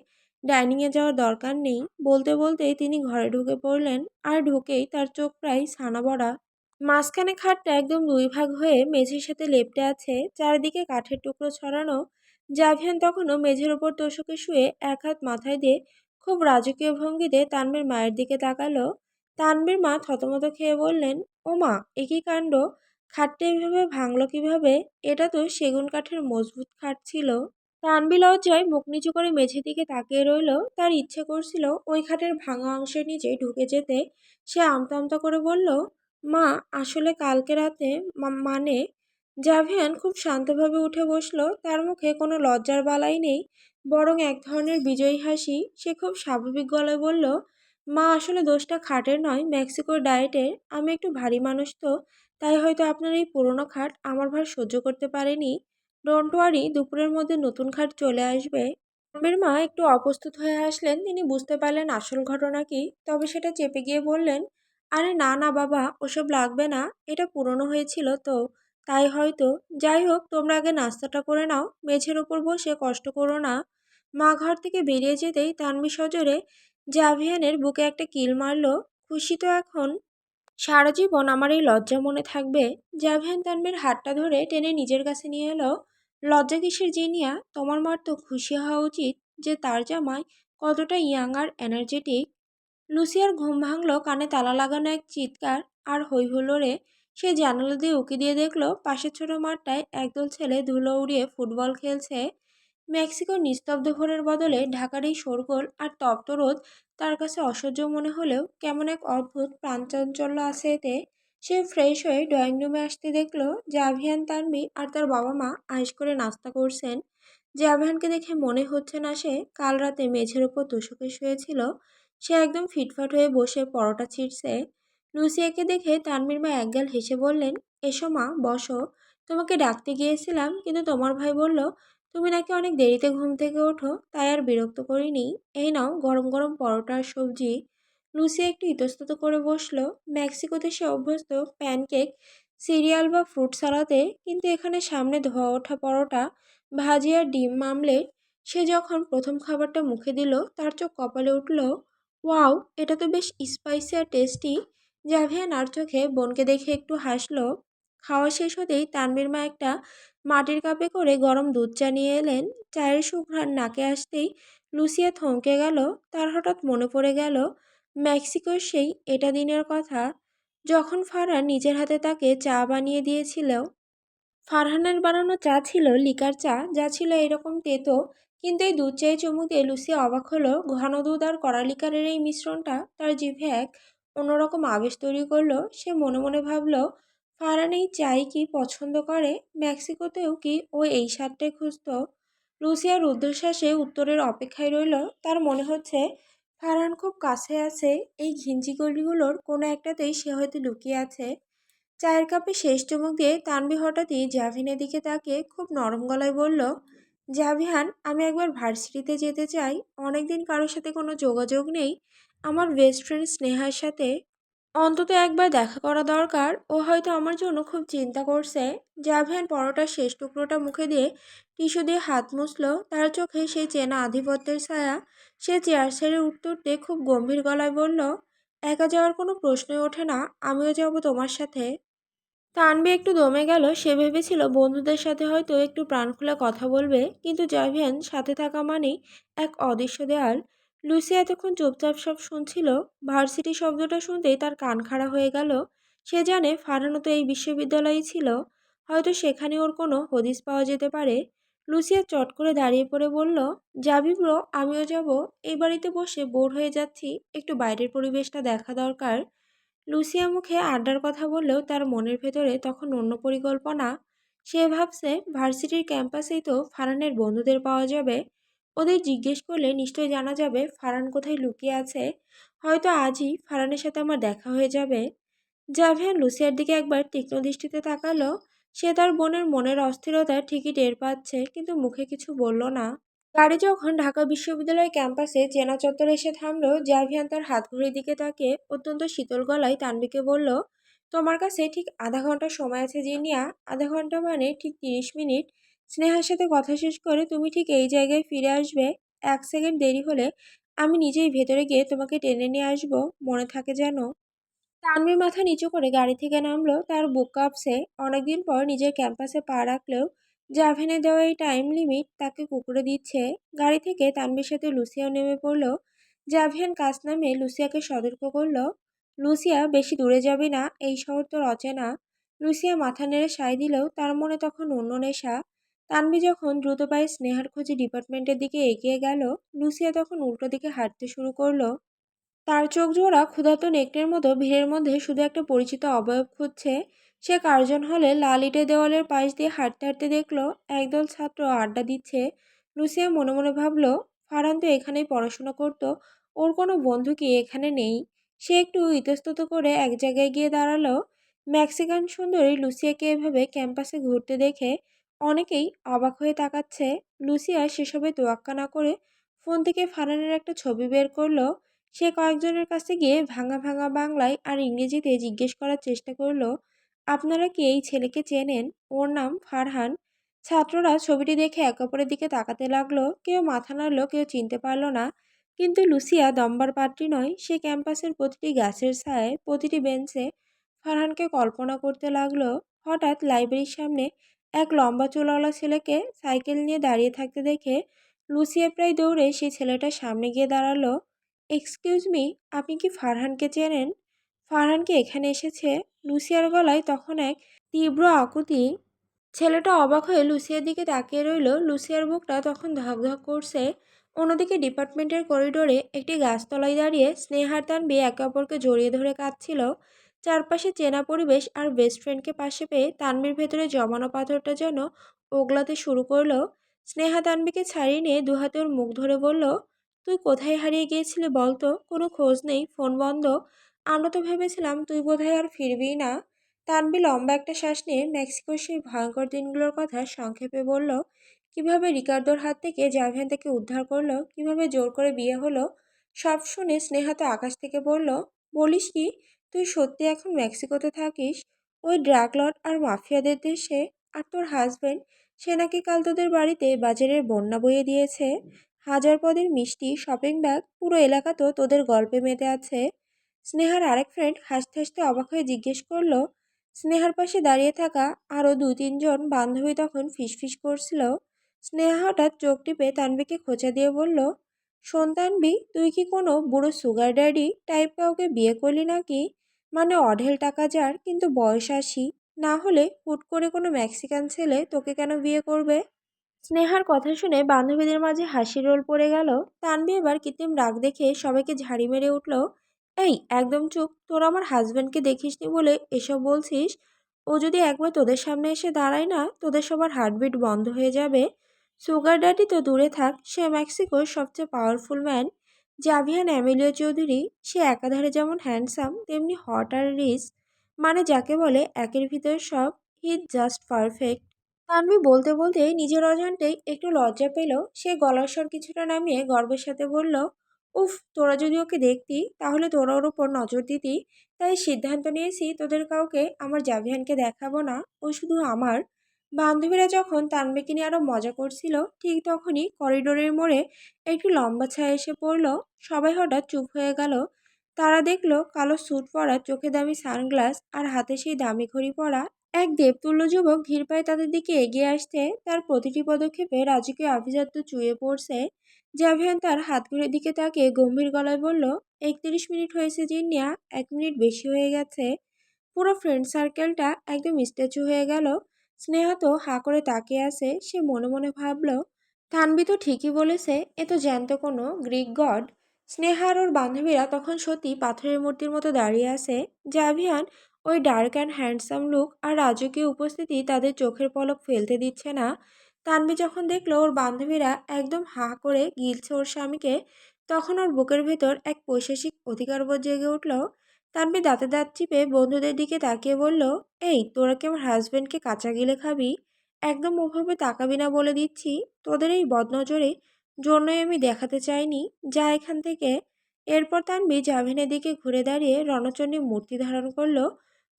ডাইনিংয়ে যাওয়ার দরকার নেই। বলতে বলতেই তিনি ঘরে ঢুকে পড়লেন, আর ঢুকেই তার চোখ প্রায় ছানা বড়া। মাঝখানে খাটটা একদম দুই ভাগ হয়ে মেঝের সাথে লেপ্টে আছে, চারিদিকে কাঠের টুকরো ছড়ানো। জাভিয়ান তখনও মেঝের ওপর তোষকে শুয়ে এক হাত মাথায় দিয়ে খুব রাজকীয় ভঙ্গিতে তানভীর মায়ের দিকে তাকালো। তানভীর মা থতমত খেয়ে বললেন, ও মা, এ কি কাণ্ড! খাটটা এভাবে ভাঙলো কিভাবে? এটা তো সেগুন কাঠের মজবুত খাট ছিল। তানভি লজ্জায় মুখ নিচু করে মেঝের দিকে তাকিয়ে রইল। তার ইচ্ছে করছিল ওই খাটের ভাঙা অংশের নিচে ঢুকে যেতে। সে আমতা আমতা করে বলল, মা, আসলে কালকে রাতে মানে। জাভিয়ান খুব শান্তভাবে উঠে বসলো। তার মুখে কোনো লজ্জার বালাই নেই, বরং এক ধরনের বিজয়ী হাসি। সে খুব স্বাভাবিক গলায় বলল, মা, আসলে দোষটা খাটের নয়, মেক্সিকোর ডায়েটের। আমি একটু ভারী মানুষ তো, তাই হয়তো আপনার এই পুরনো খাট আমার ভার সহ্য করতে পারেনি। ডোন্ট ওয়ারি, দুপুরের মধ্যে নতুন খাট চলে আসবে। আমির মা একটু অপ্রস্তুত হয়ে আসলেন। তিনি বুঝতে পারলেন আসল ঘটনা কি, তবে সেটা চেপে গিয়ে বললেন, আরে না না বাবা, ওসব লাগবে না। এটা পুরনো হয়েছিল তো, তাই হয়তো। যাই হোক, তোমরা আগে নাস্তাটা করে নাও, মেঝের ওপর বসে কষ্ট করো না। মা ঘর থেকে বেরিয়ে যেতেই তানভি সজোরে জাভিয়ানের বুকে একটা কিল মারল। খুশি তো এখন সারা জীবন আমার এই লজ্জা মনে থাকবে। জাভিয়ান তানভীর হাতটা ধরে টেনে নিজের কাছে নিয়ে এলো। লজ্জা কিসের জিনিয়া, তোমার মার তো খুশি হওয়া উচিত যে তার জামাই কতটা ইয়াং আর এনার্জেটিক। লুসিয়ার ঘুম ভাঙল, কানে তালা লাগানো এক চিৎকার আর হই হুল্লোড়ে। সে জানালা দিয়ে উঁকি দিয়ে দেখলো পাশের ছোট মাঠটায় একদল ছেলে ধুলো উড়িয়ে ফুটবল খেলছে। মেক্সিকোর নিস্তব্ধ ভোরের বদলে ঢাকার এই শোরগোল আর তপ্ত রোদ তার কাছে অসহ্য মনে হলেও কেমন এক অদ্ভুত প্রাণচাঞ্চল্য আছে এতে। সে ফ্রেশ হয়ে ড্রয়িং রুমে আসতে দেখলো জাভিয়ান, তানভি আর তার বাবা মা আয়েশ করে নাস্তা করছেন। জাভিয়ানকে দেখে মনে হচ্ছে না সে কাল রাতে মেঝের ওপর তোষকে শুয়েছিল। সে একদম ফিটফাট হয়ে বসে পরোটা ছিঁড়ছে। লুসিয়াকে দেখে তানভীর মা একগাল হেসে বললেন, এসো মা, বসো। তোমাকে ডাকতে গিয়েছিলাম, কিন্তু তোমার ভাই বলল তুমি নাকি অনেক দেরিতে ঘুম থেকে ওঠো, তাই আর বিরক্ত করিনি। এই নাও গরম গরম পরোটা আর সবজি। লুসিয়া একটু ইতস্তত করে বসলো। মেক্সিকোতে সে অভ্যস্ত প্যানকেক, সিরিয়াল বা ফ্রুট সালাতে, কিন্তু এখানে সামনে ধোয়া ওঠা পরোটা, ভাজি আর ডিম মামলেট। সে যখন প্রথম খাবারটা মুখে দিল তার চোখ কপালে উঠল। ওয়াও, এটা তো বেশ স্পাইসি আর টেস্টি। জাভিয়ান আর চোখে বোনকে দেখে একটু হাসলো। খাওয়া শেষ হতেই তানভীর মা একটা মাটির কাপে করে গরম দুধ চা নিয়ে এলেন। চায়ের সুঘ্রাণ নাকে আসতেই লুসিয়া থমকে গেল। তার হঠাৎ মনে পড়ে গেল মেক্সিকোর সেই এটা দিনের কথা, যখন ফারহান নিজের হাতে তাকে চা বানিয়ে দিয়েছিল। ফারহানের বানানো চা ছিল লিকার চা, যা ছিল এরকম তেতো। কিন্তু এই দুধ চায়ে চুমুক দিয়ে লুসিয়া অবাক হলো, ঘন দুধ আর কড়া লিকারের এই মিশ্রণটা তার জিভে এক অন্যরকম আবেশ তৈরি করলো। সে মনে মনে ভাবলো, ফারহান এই চাই কি পছন্দ করে? মেক্সিকোতেও কি ও এই স্বাদটাই খুঁজতো? লুসিয়া রুদ্ধশ্বাসে উত্তরের অপেক্ষায় রইল। তার মনে হচ্ছে ফারহান খুব কাছে আছে, এই ঘিঞ্জি গলিগুলোর কোনো একটাতেই সে হয়তো লুকিয়ে আছে। চায়ের কাপে শেষ চুমুক দিয়ে তানভি হঠাৎই জাভিনের দিকে তাকিয়ে খুব নরম গলায় বলল, জাভিয়ান, আমি একবার ভার্সিটিতে যেতে চাই। অনেকদিন কারোর সাথে কোনো যোগাযোগ নেই। আমার বেস্ট ফ্রেন্ড স্নেহার সাথে অন্তত একবার দেখা করা দরকার। ও হয়তো আমার জন্য খুব চিন্তা করছে। জাভিয়ান পরোটার শেষ টুকরোটা মুখে দিয়ে টিস্যু দিয়ে হাত মুছল। তার চোখে সেই চেনা আধিপত্যের ছায়া। সে চেয়ার ছেড়ে উঠতে উঠতে খুব গম্ভীর গলায় বলল, একা যাওয়ার কোনো প্রশ্নই ওঠে না, আমিও যাব তোমার সাথে। তানভি একটু দমে গেল। সে ভেবেছিল বন্ধুদের সাথে হয়তো একটু প্রাণ খুলে কথা বলবে, কিন্তু জাভিয়ান সাথে থাকা মানেই এক অদৃশ্য দেয়াল। লুসি এতক্ষণ চুপচাপ সব শুনছিল। ভার্সিটি শব্দটা শুনতেই তার কান খাড়া হয়ে গেল। সে জানে ফারহানও তো এই বিশ্ববিদ্যালয়েই ছিল, হয়তো সেখানে ওর কোনো হদিস পাওয়া যেতে পারে। লুসিয়া চট করে দাঁড়িয়ে পড়ে বলল, যাবি ব্রো? আমিও যাব। এই বাড়িতে বসে বোর হয়ে যাচ্ছি, একটু বাইরের পরিবেশটা দেখা দরকার। লুসিয়া মুখে আড্ডার কথা বললেও তার মনের ভেতরে তখন অন্য পরিকল্পনা। সে ভাবছে ভার্সিটির ক্যাম্পাসেই তো ফারহানের বন্ধুদের পাওয়া যাবে। ওদের জিজ্ঞেস করলে নিশ্চয়ই জানা যাবে ফারহান কোথায় লুকিয়ে আছে। হয়তো আজই ফারহানের সাথে আমার দেখা হয়ে যাবে। জাভিয়ান লুসিয়ার দিকে একবার তীক্ষ্ণ দৃষ্টিতে তাকালো। সে তার বোনের মনের অস্থিরতা ঠিকই টের পাচ্ছে, কিন্তু মুখে কিছু বলল না। গাড়ি যখন ঢাকা বিশ্ববিদ্যালয় ক্যাম্পাসে চেনা চত্বরে এসে থামলো, জাভিয়ান তার হাতঘড়ির দিকে তাকিয়ে অত্যন্ত শীতল গলায় তানভীকে বলল, তোমার কাছে ঠিক আধা ঘন্টা সময় আছে জিনিয়া। আধা ঘন্টা মানে ঠিক 30 মিনিট। স্নেহার সাথে কথা শেষ করে তুমি ঠিক এই জায়গায় ফিরে আসবে। 1 সেকেন্ড দেরি হলে আমি নিজেই ভেতরে গিয়ে তোমাকে টেনে নিয়ে আসবো, মনে থাকে যেন। তানভীর মাথা নিচু করে গাড়ি থেকে নামলো। তার বুক কাঁপছে। অনেকদিন পর নিজের ক্যাম্পাসে পা রাখলেও জাভেনে দেওয়া এই টাইম লিমিট তাকে কুকুরে দিচ্ছে। গাড়ি থেকে তানভীর সাথে লুসিয়াও নেমে পড়লো। জাভিয়ান কাছ নামে লুসিয়াকে সতর্ক করলো, লুসিয়া, বেশি দূরে যাবি না, এই শহর তোর অচেনা। লুসিয়া মাথা নেড়ে সায় দিলেও তার মনে তখন অন্য নেশা। তানভী যখন দ্রুত পায়ে স্নেহার খোঁজে ডিপার্টমেন্টের দিকে এগিয়ে গেল, লুসিয়া তখন উল্টো দিকে হাঁটতে শুরু করলো। তার চোখজোড়া ক্ষুধার্ত নেকড়ের মতো ভিড়ের মধ্যে শুধু একটা পরিচিত অবয়ব খুঁজছে। সে কার্জন হলে লাল ইটের দেওয়ালের পাশ দিয়ে হাঁটতে হাঁটতে দেখলো একদল ছাত্র আড্ডা দিচ্ছে। লুসিয়া মনে মনে ভাবলো, ফারহান তো এখানেই পড়াশোনা করতো, ওর কোনো বন্ধু কি এখানে নেই? সে একটু ইতস্তত করে এক জায়গায় গিয়ে দাঁড়ালো। মেক্সিকান সুন্দরী লুসিয়াকে এভাবে ক্যাম্পাসে ঘুরতে দেখে অনেকেই অবাক হয়ে তাকাচ্ছে। লুসিয়া সেসবে তোয়াক্কা না করে ফোন থেকে ফারহানের একটা ছবি বের করলো। সে কয়েকজনের কাছে গিয়ে ভাঙা ভাঙা বাংলায় আর ইংরেজিতে জিজ্ঞেস করার চেষ্টা করলো, আপনারা কি এই ছেলেকে চেনেন? ওর নাম ফারহান। ছাত্ররা ছবিটি দেখে একে অপরের দিকে তাকাতে লাগলো। কেউ মাথা নাড়লো, কেউ চিনতে পারলো না। কিন্তু লুসিয়া দম্বার পাত্রী নয়। সে ক্যাম্পাসের প্রতিটি গাছের ছায়ায়, প্রতিটি বেঞ্চে ফারহানকে কল্পনা করতে লাগলো। হঠাৎ লাইব্রেরির সামনে এক লম্বা চুলওয়ালা ছেলেকে সাইকেল নিয়ে দাঁড়িয়ে থাকতে দেখে লুসিয়া প্রায় দৌড়ে সেই ছেলেটার সামনে গিয়ে দাঁড়ালো। এক্সকিউজ মি, আপনি কি ফারহানকে চেনেন? ফারহান কি এখানে এসেছে? লুসিয়ার গলায় তখন এক তীব্র আকুতি। ছেলেটা অবাক হয়ে লুসিয়ার দিকে তাকিয়ে রইল। লুসিয়ার বুকটা তখন ধকধক করছে। অন্যদিকে ডিপার্টমেন্টের করিডোরে একটি গাছতলায় দাঁড়িয়ে স্নেহার তানভি একে অপরকে জড়িয়ে ধরে কাঁদছিল। চারপাশে চেনা পরিবেশ আর বেস্ট ফ্রেন্ডকে পাশে পেয়ে তানভির ভেতরে জমানো পাথরটা যেন ওগলাতে শুরু করলো। স্নেহা তানভিকে ছাড়িয়ে নিয়ে দুহাতে ওর মুখ ধরে বলল, তুই কোথায় হারিয়ে গিয়েছিলি বলতো? কোনো খোঁজ নেই, ফোন বন্ধ। আমরা তো ভেবেছিলাম তুই বোধহয় আর ফিরবি না। তানভি লম্বা একটা শ্বাস নিয়ে মেক্সিকোর সেই ভয়ঙ্কর দিনগুলোর কথা সংক্ষেপে বলল। কিভাবে রিকার্ডোর হাত থেকে জাভিয়ান তাকে উদ্ধার করলো, কিভাবে জোর করে বিয়ে হলো। সব শুনে স্নেহা তো আকাশ থেকে বলল, বলিস কি, তুই সত্যি এখন মেক্সিকোতে থাকিস? ওই ড্রাগ লর্ড আর মাফিয়াদের দেশে? আর তোর হাজবেন্ড, সে নাকি কাল তোদের বাড়িতে বাজারের বন্যা বইয়ে দিয়েছে। হাজার পদের মিষ্টি, শপিং ব্যাগ, পুরো এলাকা তো তোদের গল্পে মেতে আছে। স্নেহার আরেক ফ্রেন্ড হাসতে হাসতে অবাক হয়ে জিজ্ঞেস করলো। স্নেহার পাশে দাঁড়িয়ে থাকা আরও দু তিনজন বান্ধবী তখন ফিসফিস করছিল। স্নেহা হঠাৎ চোখ টিপে তানভিকে খোঁচা দিয়ে বলল, শোন তানভি, তুই কি কোনো বুড়ো সুগার ড্যাডি টাইপ কাউকে বিয়ে করলি নাকি? মানে অঢেল টাকা যার, কিন্তু বয়স 80। না হলে হুট করে কোনো মেক্সিকান ছেলে তোকে কেন বিয়ে করবে? স্নেহার কথা শুনে বান্ধবীদের মাঝে হাসির রোল পড়ে গেল। তানভি এবার কৃত্রিম রাগ দেখে সবাইকে ঝাড়ি মেরে উঠল। এই একদম চুপ, তোরা আমার হাজব্যান্ডকে দেখিসনি বলে এসব বলছিস? ও যদি একবার তোদের সামনে এসে দাঁড়ায় না, তোদের সবার হার্টবিট বন্ধ হয়ে যাবে। সুগার ড্যাডি তো দূরে থাক, সে মেক্সিকোর সবচেয়ে পাওয়ারফুল ম্যান। জাভিয়ান অ্যামেলিও চৌধুরী, সে একাধারে যেমন হ্যান্ডসাম তেমনি হট আর রিচ। মানে যাকে বলে একের ভিতর সব। He just perfect. তানভি বলতে বলতে নিজের অজান্তেই একটু লজ্জা পেল। সে গলার স্বর কিছুটা নামিয়ে গর্বের সাথে বলল, উফ, তোরা যদি ওকে দেখতি তাহলে তোরা ওর ওপর নজর দিতি। তাই সিদ্ধান্ত নিয়েছি তোদের কাউকে আমার জাভিয়ানকে দেখাবো না, ও শুধু আমার। বান্ধবীরা যখন তানভিকে নিয়ে আরো মজা করছিল, ঠিক তখনই করিডোরের মোড়ে একটি লম্বা ছায়া এসে পড়ল। সবাই হঠাৎ চুপ হয়ে গেল। তারা দেখলো কালো স্যুট পরা, চোখে দামি সানগ্লাস আর হাতে সেই দামি ঘড়ি পরা এক দেবতুল্য যুবক ধীর পায়ে তাদের দিকে এগিয়ে আসছে। তার প্রতিটি পদক্ষেপে রাজকীয় আভিজাত্য চুয়ে পড়ছে। জাভিয়ান তার হাতঘড়ির দিকে তাকিয়ে গম্ভীর গলায় বলল, 31 মিনিট হয়েছে জিনিয়া, 1 মিনিট বেশি হয়ে গেছে। পুরো ফ্রেন্ড সার্কেলটা একদম স্ট্যাচু হয়ে গেল। স্নেহা তো হাঁ করে তাকিয়ে আছে। সে মনে মনে ভাবল, তানভি তো ঠিকই বলেছে, এ তো জ্যান্ত কোনো গ্রিক গড। স্নেহা আর ওর বান্ধবীরা তখন সত্যি পাথরের মূর্তির মতো দাঁড়িয়ে আছে। জাভিয়ান ওই ডার্ক অ্যান্ড হ্যান্ডসাম লুক আর রাজকীয় উপস্থিতি তাদের চোখের পলক ফেলতে দিচ্ছে না। তানভি যখন দেখলো ওর বান্ধবীরা একদম হাঁ করে গিলছে ওর স্বামীকে, তখন ওর বুকের ভেতর এক পৈশাসিক অধিকারবোধ জেগে উঠল। তানভি দাঁতে দাঁত চিপে বন্ধুদের দিকে তাকিয়ে বলল, এই তোরা কি আমার হাজবেন্ডকে কাঁচা গিলে খাবি? একদম ওভাবে তাকাবি না বলে দিচ্ছি। তোদের এই বদনজরে জন্যই আমি দেখাতে চাইনি। যা এখান থেকে। এরপর তানভি জাভিনের দিকে ঘুরে দাঁড়িয়ে রণচণ্ডী মূর্তি ধারণ করলো।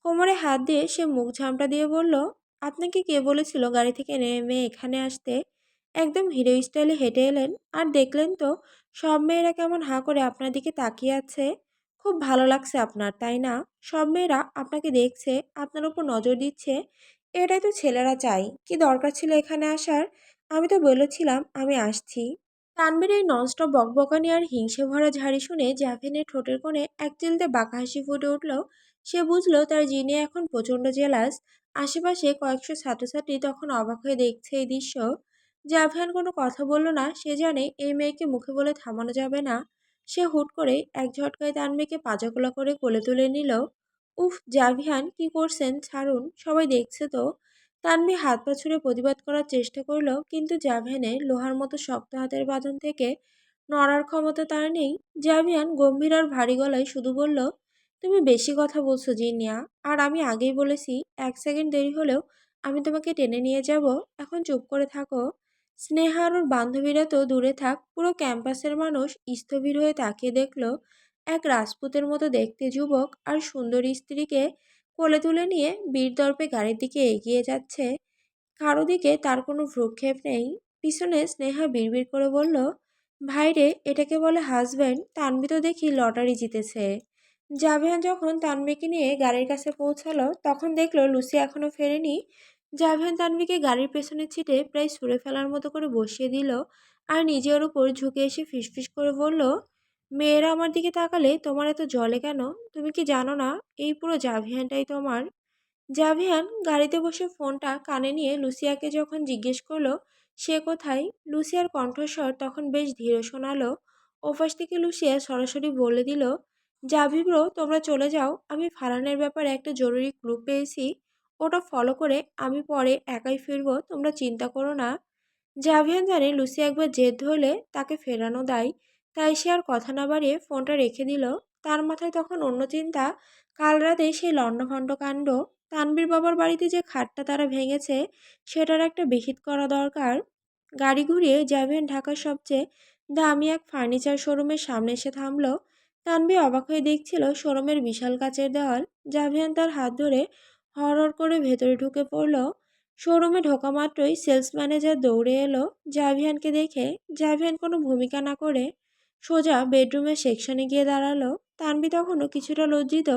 কোমরে হাত দিয়ে সে মুখ ঝামটা দিয়ে বলল, আপনাকে কে বলেছিল গাড়ি থেকে নেমে এখানে আসতে? একদম হিরো স্টাইলে হেঁটে এলেন, আর দেখলেন তো সব মেয়েরা কেমন হাঁ করে আপনার দিকে তাকিয়ে আছে। খুব ভালো লাগছে আপনার, তাই না? সব মেয়েরা আপনাকে দেখছে, আপনার উপর নজর দিচ্ছে। এটাই তো ছেলেরা চাই। কি দরকার ছিল এখানে আসার? আমি তো বলেছিলাম আমি আসছি। তানভীর এই ননস্টপ বকবকানি আর হিংসে ভরা ঝাড়ি শুনে জাভেনের ঠোঁটের কোণে এক চিলতে বাঁকা হাসি ফুটে উঠল। সে বুঝলো তার জিনে এখন প্রচণ্ড জেলাস। আশেপাশে কয়েকশো ছাত্রছাত্রী তখন অবাক হয়ে দেখছে এই দৃশ্য। জাভিয়ান কোনো কথা বলল না। সে জানে এই মেয়েকে মুখে বলে থামানো যাবে না। সে হুট করে এক ঝটকায় তানভীরকে পাজাকোলা করে কোলে তুলে নিল। উফ জাভিয়ান, কি করছেন? ছাড়ুন, সবাই দেখছে তো। তানভী হাত পা ছুড়ে প্রতিবাদ করার চেষ্টা করলো, কিন্তু জাভেনের লোহার মতো শক্ত হাতের বাঁধন থেকে নড়ার ক্ষমতা তার নেই। জাভিয়ান গম্ভীর আর ভারী গলায় শুধু বলল, তুমি বেশি কথা বলছো জিনিয়া। আর আমি আগেই বলেছি, 1 সেকেন্ড দেরি হলেও আমি তোমাকে টেনে নিয়ে যাব। এখন চুপ করে থাকো। স্নেহা আর ওর বান্ধবীরা তো দূরে থাক, পুরো ক্যাম্পাসের মানুষ স্থবির হয়ে তাকিয়ে দেখলো এক রাজপুতের মতো দেখতে যুবক আর সুন্দরী স্ত্রীকে কোলে তুলে নিয়ে বীরদর্পে গাড়ির দিকে এগিয়ে যাচ্ছে। কারো দিকে তার কোনো ভ্রুক্ষেপ নেই। পিছনে স্নেহা বিড়বিড় করে বলল, ভাইরে, এটাকে বলে হাজব্যান্ড? তানভি তো দেখি লটারি জিতেছে। জাভিয়ান যখন তানভিকে নিয়ে গাড়ির কাছে পৌঁছালো তখন দেখলো লুসি এখনো ফেরেনি। জাভিয়ান তানভিকে গাড়ির পেছনের সিটে প্রায় ছুঁড়ে ফেলার মতো করে বসিয়ে দিল আর নিজের উপর ঝুঁকে এসে ফিসফিস করে বলল, মেয়েরা আমার দিকে তাকালে তোমার এত জলে কেন? তুমি কি জানো না এই পুরো জাভিয়ানটাই তোমার? জাভিয়ান গাড়িতে বসে ফোনটা কানে নিয়ে লুসিয়াকে যখন জিজ্ঞেস করলো সে কোথায়, লুসিয়ার কণ্ঠস্বর তখন বেশ ধীর শোনালো। ওপাশ থেকে লুসিয়া সরাসরি বলে দিল, জাভি ব্রো, তোমরা চলে যাও। আমি ফারহানের ব্যাপারে একটা জরুরি ক্লু পেয়েছি। ওটা ফলো করে আমি পরে একাই ফিরবো, তোমরা চিন্তা করো না। জাভিয়ান জানে লুসি একবার জেদ ধরলে তাকে ফেরানো দায়, তাই সে আর কথা না বাড়িয়ে ফোনটা রেখে দিল। তার মাথায় তখন অন্য চিন্তা। কাল রাতে সেই লণ্ডভণ্ড কাণ্ড, তানবীর বাবার বাড়িতে যে খাটটা তারা ভেঙেছে সেটার একটা বিহিত করা দরকার। গাড়ি ঘুরিয়ে জাভিয়ান ঢাকার সবচেয়ে দামি এক ফার্নিচার শোরুমের সামনে এসে থামলো। তানবীর অবাক হয়ে দেখছিল শোরুমের বিশাল কাচের দেওয়াল। জাভিয়ান তার হাত ধরে হড়হড় করে ভেতরে ঢুকে পড়ল। শোরুমে ঢোকা মাত্রই সেলস ম্যানেজার দৌড়ে এলো জাভিয়ানকে দেখে। জাভিয়ান কোনো ভূমিকা না করে সোজা বেডরুমের সেকশনে গিয়ে দাঁড়ালো। তানভি তখনও কিছুটা লজ্জিত,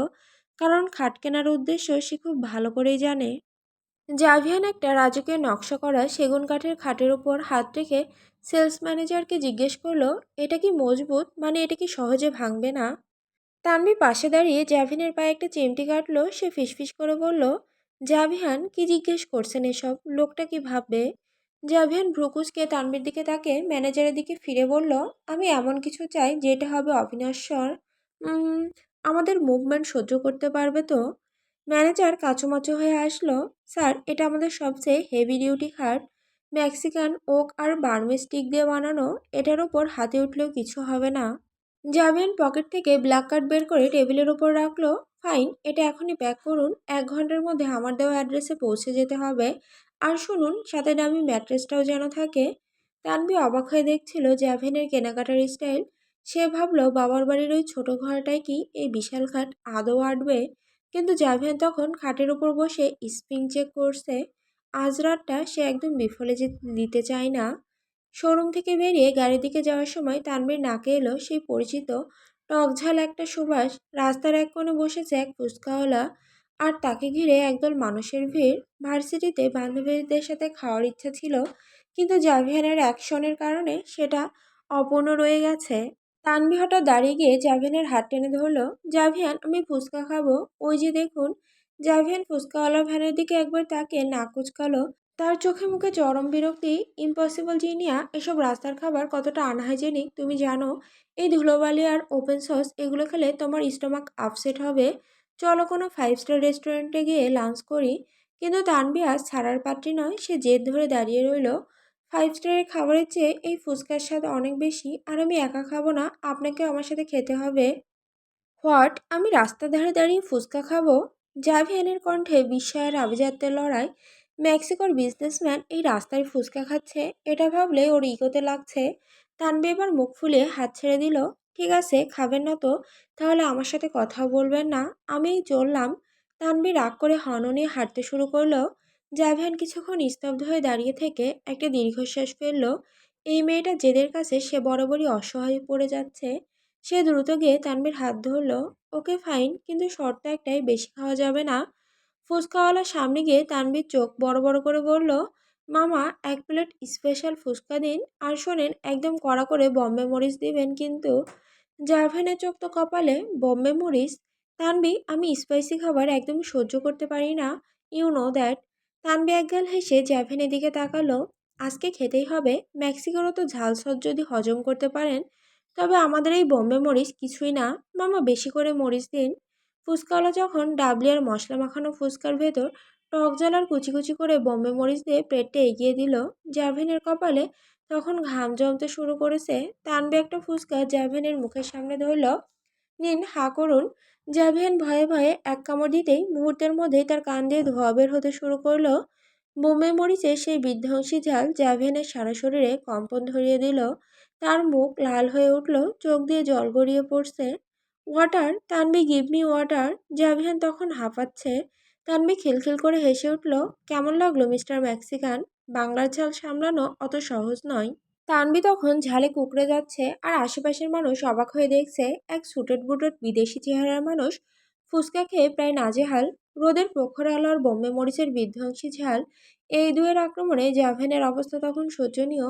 কারণ খাট কেনার উদ্দেশ্য সে খুব ভালো করেই জানে। জাভিয়ান একটা রাজকীয় নকশা করা সেগুন কাঠের খাটের উপর হাত রেখে সেলস ম্যানেজারকে জিজ্ঞেস করলো, এটা কি মজবুত? মানে এটা কি সহজে ভাঙবে না? তানভি পাশে দাঁড়িয়ে জাভিয়ানের পায়ে একটা চিমটি কাটলো। সে ফিসফিস করে বলল, জাভিয়ান কি জিজ্ঞেস করছেন এসব? লোকটা কি ভাববে? জাভিয়ান ভ্রুকুচকে তানভির দিকে তাকে ম্যানেজারের দিকে ফিরে বলল, আমি এমন কিছু চাই যেটা হবে অবিনশ্বর। উম, আমাদের মুভমেন্ট সহ্য করতে পারবে তো? ম্যানেজার কাচুমাচু হয়ে আসলো, স্যার, এটা আমাদের সবচেয়ে হেভি ডিউটি খাট, মেক্সিকান ওক আর বার্মি স্টিক দিয়ে বানানো। এটার ওপর হাতে উঠলেও কিছু হবে না। জাভিয়ান পকেট থেকে ব্ল্যাক কার্ড বের করে টেবিলের ওপর রাখলো। ফাইন, এটা এখনই প্যাক করুন। 1 ঘন্টার মধ্যে আমার দেওয়া অ্যাড্রেসে পৌঁছে যেতে হবে। আর শুনুন, সাথে দামি ম্যাট্রেসটাও যেন থাকে। তানভি অবাক হয়ে দেখছিল জাভিয়ানের কেনাকাটার স্টাইল। সে ভাবলো বাবার বাড়ির ওই ছোট ঘরটায় কি এই বিশাল খাট আদৌ আটবে? কিন্তু জাভিয়ান তখন খাটের উপর বসে স্প্রিং চেক করছে। আজ রাতটা সে একদম বিফলে দিতে চায় না। শোরুম থেকে বেরিয়ে গাড়ির দিকে যাওয়ার সময় তানভীর নাকে এলো সেই পরিচিত টকঝাল একটা সুবাস। রাস্তার এক কোণে বসেছে এক ফুচকাওয়ালা, আর তাকে ঘিরে একদল মানুষের ভিড়। ভার্সিটিতে বান্ধবীদের সাথে খাওয়ার ইচ্ছা ছিল, কিন্তু জাভিয়ানের অ্যাকশনের কারণে সেটা অপূর্ণ রয়ে গেছে। তানভি হঠাৎ দাঁড়িয়ে গিয়ে জাভিয়ানের হাত টেনে ধরলো। জাভিয়ান, আমি ফুচকা খাবো। ওই যে দেখুন। জাভিয়ান ফুচকাওয়ালার ভ্যানের দিকে একবার তাকিয়ে নাক কুচকালো। তার চোখে মুখে চরম বিরক্তি। ইম্পসিবল জিনিয়া, এসব রাস্তার খাবার কতটা আনহাইজেনিক তুমি জানো? এই ধুলোবালি আর ওপেন সস এগুলো খেলে তোমার স্টোমাক আপসেট হবে। চলো কোনো 5 স্টার রেস্টুরেন্টে গিয়ে লাঞ্চ করি। কিন্তু তানভি আজ ছাড়ার পাত্রী নয়। সে জেদ ধরে দাঁড়িয়ে রইল, 5 স্টারের খাবারের চেয়ে এই ফুচকার স্বাদ অনেক বেশি, আর আমি একা খাবো না, আপনাকেও আমার সাথে খেতে হবে। হোয়াট? আমি রাস্তার ধারে দাঁড়িয়ে ফুচকা খাবো? জাভিয়ানের কণ্ঠে বিস্ময়ের আভিজাত্যের লড়াই। মেক্সিকোর বিজনেসম্যান এই রাস্তায় ফুচকা খাচ্ছে, এটা ভাবলে ওর ইগোতে লাগছে। তানবি এবার মুখ ফুলিয়ে হাত ছেড়ে দিল। ঠিক আছে, খাবেন না তো তাহলে আমার সাথে কথাও বলবেন না, আমি চললাম। তানবি রাগ করে হর্ন নিয়ে হাঁটতে শুরু করলো। জাভিয়ান কিছুক্ষণ স্তব্ধ হয়ে দাঁড়িয়ে থেকে একটা দীর্ঘশ্বাস ফেলল। এই মেয়েটা জেদের কাছে সে বরাবরই অসহায় পড়ে যাচ্ছে। সে দ্রুত গিয়ে তানভীর হাত ধরল। ওকে ফাইন, কিন্তু শর্ত একটাই, বেশি খাওয়া যাবে না। ফুচকাওয়ালার সামনে গিয়ে তানভীর চোখ বড় বড় করে বলল, মামা, 1 প্লেট স্পেশাল ফুচকা দিন। আর শোনেন, একদম কড়া করে বম্বে মরিচ দিবেন কিন্তু। জাভেনের চোখ তো কপালে। বম্বে মরিচ? তানভি, আমি স্পাইসি খাবার একদম সহ্য করতে পারি না, ইউ নো দ্যাট। তানভি একগাল হেসে জাভেনের দিকে তাকালো। আজকে খেতেই হবে। মেক্সিকোরও তো ঝাল সস যদি হজম করতে পারেন, তবে আমাদের এই বম্বে মরিচ কিছুই না। মামা, বেশি করে মরিচ দিন। ফুচকাওয়ালা যখন ডাবলিয়ার মশলা মাখানো ফুচকার ভেতর টক জ্বালার কুচি কুচি করে বম্বে মরিচ দিয়ে প্লেটটা এগিয়ে দিল, জাভেনের কপালে তখন ঘাম জমতে শুরু করেছে। তানভি একটা ফুচকা জাভেনের মুখের সামনে ধরল। নিন, হা করুন। জাভিয়ান ভয়ে ভয়ে এক কামড় দিতেই মুহূর্তের মধ্যেই তার কান দিয়ে ধোঁয়া বের হতে শুরু করলো। বোম্বে মরিচের সেই বিধ্বংসী ঝাল জাভিয়ানের সারা শরীরে কম্পন ধরিয়ে দিল। তার মুখ লাল হয়ে উঠল, চোখ দিয়ে জল গড়িয়ে পড়ছে। Water, Tanvi, give me water. Javian তখন হাঁপাচ্ছে। তানবি খিলখিল করে হেসে উঠল। কেমন লাগলো মিস্টার মেক্সিকান? বাংলার ঝাল সামলানো অত সহজ নয়। তানবি তখন ঝালে কুকড়ে যাচ্ছে, আর আশেপাশের মানুষ অবাক হয়ে দেখছে এক সুটেড বুটেড বিদেশি চেহারার মানুষ ফুচকা খেয়ে প্রায় নাজেহাল। রোদের প্রখর আলো আর বোম্বে মরিচের বিধ্বংসী ঝাল, এই দুয়ের আক্রমণে জাভেনের অবস্থা তখন শোচনীয়।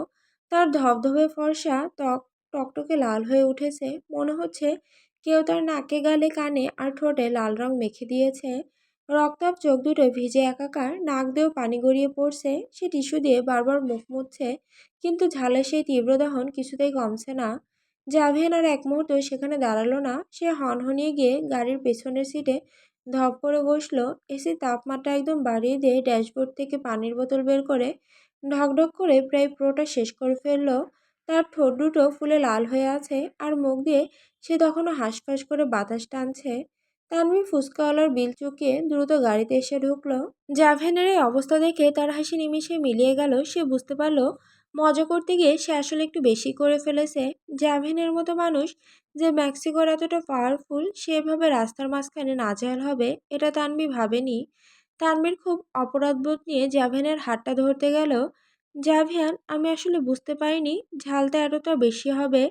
তার ধবধবে ফর্সা ত্বক টকটকে লাল হয়ে উঠেছে। মনে হচ্ছে কেউ তার নাকে, গালে, কানে আর ঠোঁটে লাল রং মেখে দিয়েছে। রক্তাভ চোখ দুটো ভিজে একাকার, নাক দিয়েও পানি গড়িয়ে পড়ছে। সে টিস্যু দিয়ে বারবার মুখ মুছছে, কিন্তু ঝালের সেই তীব্র দহন কিছুতেই কমছে না। জাভিয়ান আর এক মুহূর্ত সেখানে দাঁড়ালো না। সে হনহনিয়ে গিয়ে গাড়ির পেছনের সিটে ধপ করে বসলো। এসির তাপমাত্রা একদম বাড়িয়ে দিয়ে ড্যাশবোর্ড থেকে পানির বোতল বের করে ঢকঢক করে প্রায় পুরোটা শেষ করে ফেললো। তার ঠোঁট দুটো ফুলে লাল হয়ে আছে, আর মুখ দিয়ে সে তখনও হাঁসফাঁস করে বাতাস টানছে। তানভীর ফুসকাওয়ালার বিল চুকিয়ে দ্রুত গাড়িতে এসে ঢুকলো। জাভেনের এই অবস্থা দেখে তার হাসি নিমিষে মিলিয়ে গেল। সে বুঝতে পারলো মজা করতে গিয়ে সে আসলে একটু বেশি করে ফেলেছে। জাভেনের মতো মানুষ যে মেক্সিকোর এতটা পাওয়ারফুল, সেভাবে রাস্তার মাঝখানে নাজেহাল হবে এটা তানভি ভাবেনি। তানভীর খুব অপরাধবোধ নিয়ে জাভেনের হাতটা ধরতে গেল। জাভিয়ান, আমি আসলে বুঝতে পারিনি ঝালটা এতটা বেশি হবে।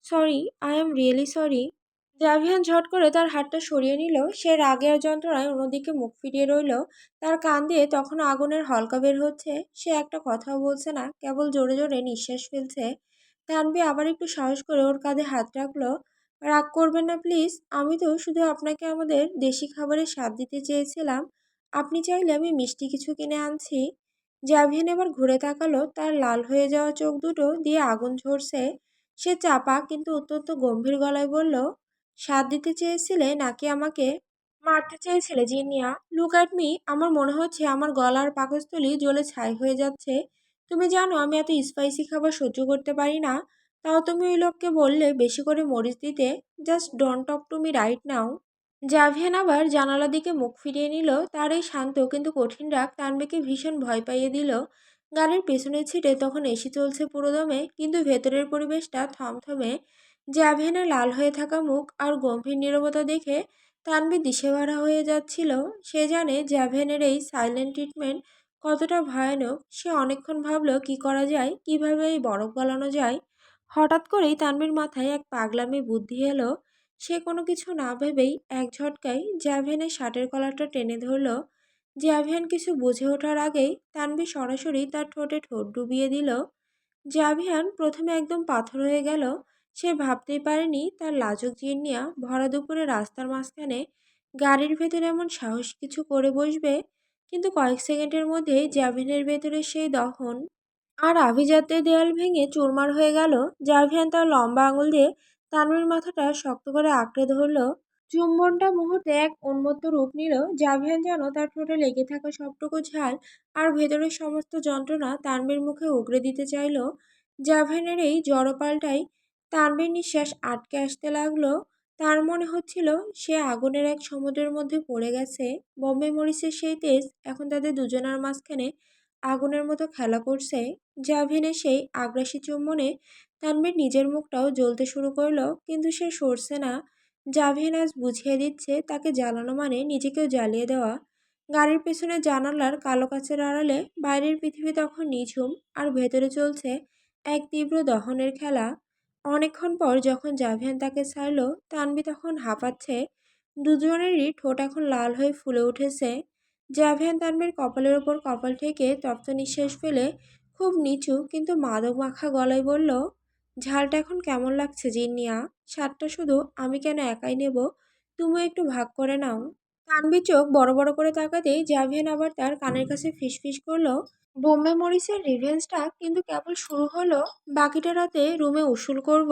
Sorry, I am really sorry. Javian ঝট করে তার হাতটা সরিয়ে নিল। সে রাগে আর যন্ত্রণায় অন্যদিকে মুখ ফিরিয়ে রইল। তার কান দিয়ে তখনও আগুনের হলকা বের হচ্ছে। সে একটা কথাও বলছে না, কেবল জোরে জোরে নিঃশ্বাস ফেলছে। তানভি আবার একটু সাহস করে ওর কাঁধে হাত রাখলো। রাগ করবেন না প্লিজ, আমি তো শুধু আপনাকে আমাদের দেশি খাবারের স্বাদ দিতে চেয়েছিলাম। আপনি চাইলে আমি মিষ্টি কিছু কিনে আনছি। জাভিয়ান এবার ঘুরে তাকালো। তার লাল হয়ে যাওয়া চোখ দুটো দিয়ে আগুন ঝরছে। সে চাপা কিন্তু অত্যন্ত গম্ভীর গলায় বলল, সাথ দিতে চেয়েছিলে নাকি আমাকে মারতে চেয়েছিলে জিনিয়া? Look at me. আমার মনে হচ্ছে আমার গলার পাকস্থলী জ্বলে ছাই হয়ে যাচ্ছে। তুমি জানো আমি এত স্পাইসি খাবার সহ্য করতে পারি না। তাও তুমি ওই লোককে বললে বেশি করে মরিচ দিতে। Just don't talk to me right now. Javian আবার জানালার দিকে মুখ ফিরিয়ে নিল। তার এই শান্ত কিন্তু কঠিন রাগ তানবিকে ভীষণ ভয় পাইয়ে দিল। গাড়ির পেছনের সিটে তখন এসি চলছে পুরোদমে, কিন্তু ভেতরের পরিবেশটা থমথমে। জাভিয়ানের লাল হয়ে থাকা মুখ আর গম্ভীর নীরবতা দেখে তানভি দিশেহারা হয়ে যাচ্ছিল। সে জানে জাভিয়ানের এই সাইলেন্ট ট্রিটমেন্ট কতটা ভয়ানক। সে অনেকক্ষণ ভাবল কি করা যায়, কিভাবে এই বরফ গলানো যায়। হঠাৎ করেই তানভীর মাথায় এক পাগলামি বুদ্ধি এলো। সে কোনো কিছু না ভেবেই এক ঝটকায় জাভিয়ানের শার্টের কলারটা টেনে ধরল। জাভিয়ান কিছু বুঝে ওঠার আগেই তানভি সরাসরি তার ঠোঁটে ঠোঁট ডুবিয়ে দিল। জাভিয়ান প্রথমে একদম পাথর হয়ে গেল। সে ভাবতেই পারেনি তার লাজুক জিনিয়া ভরা দুপুরে রাস্তার মাঝখানে গাড়ির ভেতরে এমন সাহস কিছু করে বসবে। কিন্তু কয়েক সেকেন্ডের মধ্যেই জাভিয়ানের ভেতরে সেই দহন আর আভিজাত্যে দেয়াল ভেঙে চুরমার হয়ে গেল। জাভিয়ান তার লম্বা আঙুল দিয়ে তানভীর মাথাটা শক্ত করে আঁকড়ে ধরল। চুম্বনটা মুহূর্তে এক উন্মত্ত রূপ নিল। জাভিয়ান যেন তার ঠোঁটে লেগে থাকা সবটুকু ঝাল আর ভেতরের সমস্ত যন্ত্রণা তানভীর মুখে উগরে দিতে চাইল। জাভিয়ানের এই জড়পাল্টাই তানভীর নিঃশ্বাস আটকে আসতে লাগলো। তার মনে হচ্ছিল সে আগুনের এক সমুদ্রের মধ্যে পড়ে গেছে। বোম্বে মরিচের সেই তেজ এখন তাদের দুজনের মাঝখানে আগুনের মতো খেলা করছে। জাভিয়ানের সেই আগ্রাসী চুম্বনে তানভীর নিজের মুখটাও জ্বলতে শুরু করলো, কিন্তু সে সরছে না। জাভিয়ান আজ বুঝিয়ে দিচ্ছে তাকে জ্বালানো মানে নিজেকেও জ্বালিয়ে দেওয়া। গাড়ির পেছনে জানালার কালো কাচের আড়ালে বাইরের পৃথিবী তখন নিঝুম, আর ভেতরে চলছে এক তীব্র দহনের খেলা। অনেকক্ষণ পর যখন জাভিয়ান তাকে ছাড়ল, তানভি তখন হাঁপাচ্ছে। দুজনেরই ঠোঁট এখন লাল হয়ে ফুলে উঠেছে। জাভিয়ান তানভীর কপালের ওপর কপাল ঠেকে তপ্ত নিঃশ্বাস ফেলে খুব নিচু কিন্তু মাদক মাখা গলায় বলল, ঝালটা এখন কেমন লাগছে জিনিয়া? স্বাদটা শুধু আমি কেন একাই নেব? তুমিও একটু ভাগ করে নাও। তানভীর চোখ বড় বড় করে তাকাতেই জাভিয়ান আবার তার কানের কাছে ফিসফিস করলো, বোম্বে মরিচের রিভেঞ্জটা কিন্তু কেবল শুরু হলো। বাকিটা রাতে রুমে উসুল করব।